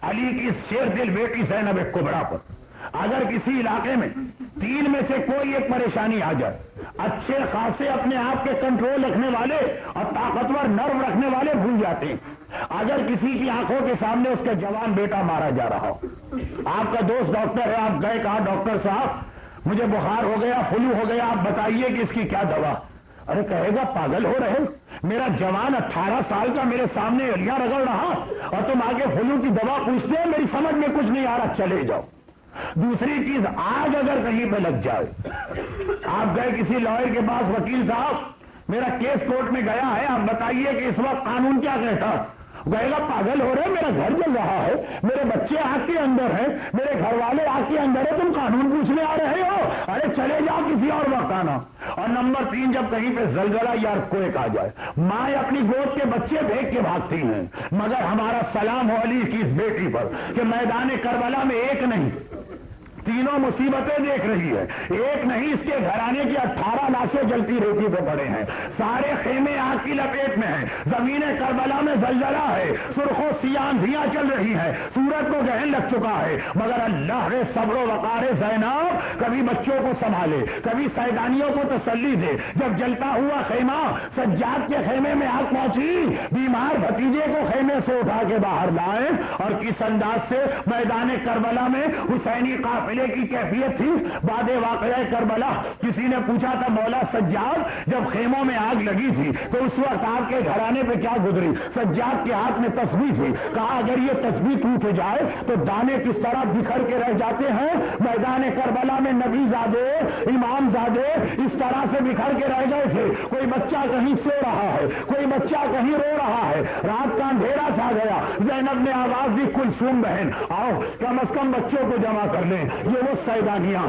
علی کی شیر دل بیٹی زینب کبریٰ پر اگر کسی علاقے میں 3 میں سے کوئی ایک پریشانی آ جائے، اچھے خاصے اپنے آپ کے کنٹرول رکھنے والے اور طاقتور نرم رکھنے والے بھول جاتے ہیں۔ اگر کسی کی آنکھوں کے سامنے اس کا جوان بیٹا مارا جا رہا ہو، آپ کا دوست ڈاکٹر ہے، آپ گئے کہا ڈاکٹر صاحب مجھے بخار ہو گیا، فلو ہو گیا، آپ بتائیے کہ اس کی کیا دوا؟ ارے کہے گا پاگل ہو رہے، میرا جوان 18 سال کا میرے سامنے الیاں رگڑ رہا اور تم آگے فلو کی دوا پوچھتے ہیں، میری سمجھ میں کچھ نہیں آ رہا، چلے جاؤ۔ دوسری چیز، آگ اگر کہیں پہ لگ جائے، آپ گئے کسی لائر کے پاس، وکیل صاحب میرا کیس کورٹ میں گیا ہے، آپ بتائیے کہ اس وقت قانون کیا کہتا؟ کہے گا پاگل ہو رہے، میرا گھر جل رہا ہے، میرے بچے آگ کے اندر ہیں، میرے گھر والے آگ کے اندر ہیں، تم قانون پوچھنے آ رہے ہو؟ ارے چلے جاؤ کسی اور وقت آنا۔ اور نمبر 3، جب کہیں پہ زلزلہ یا ارتھکویک آ جائے، ماں اپنی گود کے بچے پھینک کے بھاگتی ہیں، مگر ہمارا سلام ہو علی کی اس بیٹی پر کہ میدان کربلا میں ایک نہیں 3 مصیبتیں دیکھ رہی ہے، ایک نہیں اس کے گھرانے کی 18 لاشیں جلتی رہتی پہ پڑے ہیں، سارے خیمے آگ کی لپیٹ میں ہیں، زمین کربلا میں زلزلہ ہے، سرخ و سیاہ آندھیاں چل رہی ہیں، سورج کو گہن لگ چکا ہے، مگر اللہ نے صبر و وقار زینب کبھی بچوں کو سنبھالے، کبھی سیدانیوں کو تسلی دے۔ جب جلتا ہوا خیمہ سجاد کے خیمے میں آگ پہنچی، بیمار بھتیجے کو خیمے سے اٹھا کے باہر لائے اور کس انداز سے میدان کربلا میں حسینی قافلے کی کیفیت تھی۔ بعد واقعہ کربلا کسی نے پوچھا تھا مولا سجاد جب خیموں میں آگ لگی تھی تو اس وقت آپ کے گھرانے پہ کیا گزری؟ سجاد کے ہاتھ میں تسبیح تھی، کہا اگر یہ تسبیح ٹوٹ جائے تو دانے کس طرح بکھر کے رہ جاتے ہیں، میدان کربلا میں نبی زادے امام زادے اس طرح سے بکھر کے رہ گئے تھے۔ کوئی بچہ کہیں سو رہا ہے، کوئی بچہ کہیں رو رہا ہے، رات کا اندھیرا چھا گیا، زینب نے آواز دی کلثوم بہن آؤ کم از کم بچوں کو جمع کر لیں، یہ وہ سیدانیاں،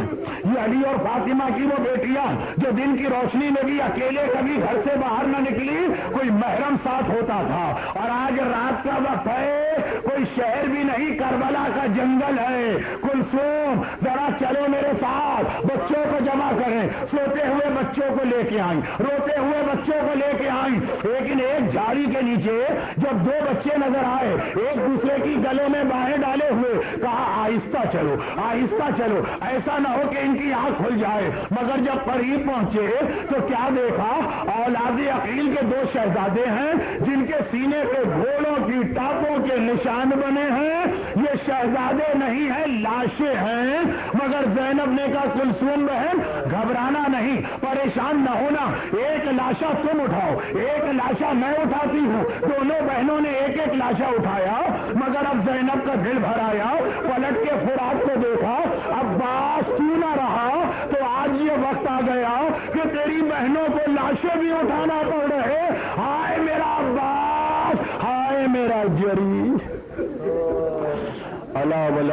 یہ علی اور فاطمہ کی وہ بیٹیاں جو دن کی روشنی میں بھی اکیلے کبھی گھر سے باہر نہ نکلی، کوئی محرم ساتھ ہوتا تھا، اور آج رات کا وقت ہے، کوئی شہر بھی نہیں، کربلا کا جنگل ہے۔ کلثوم ذرا چلو میرے ساتھ، بچوں کو جمع کریں، سوتے ہوئے بچوں کو لے کے آئیں، روتے ہوئے بچوں کو لے کے آئیں، لیکن ایک جھاڑی کے نیچے جب 2 بچے نظر آئے، ایک دوسرے کی گلوں میں باہیں ڈالے ہوئے، کہا آہستہ چلو آہستہ چلو، ایسا نہ ہو کہ ان کی آنکھ کھل جائے۔ مگر جب قریب پہنچے تو کیا دیکھا؟ اولاد عقیل کے 2 شہزادے ہیں جن کے سینے پہ گھوڑوں کی ٹاپوں کے نشان بنے ہیں۔ یہ شہزادے نہیں ہیں، لاشیں ہیں۔ مگر زینب نے کہا کلثوم بہن گھبرانا نہیں، پریشان نہ ہونا، ایک لاشا تم اٹھاؤ، ایک لاشا میں اٹھاتی ہوں۔ دونوں بہنوں نے ایک ایک لاشا اٹھایا، مگر اب زینب کا دل بھر آیا، پلٹ کے فرات کو دیکھا، عباس تو نہ رہا تو آج یہ وقت آ گیا کہ تیری بہنوں کو لاشیں بھی اٹھانا پڑ رہے۔ ہائے میرا عباس، ہائے میرا جری، اللہ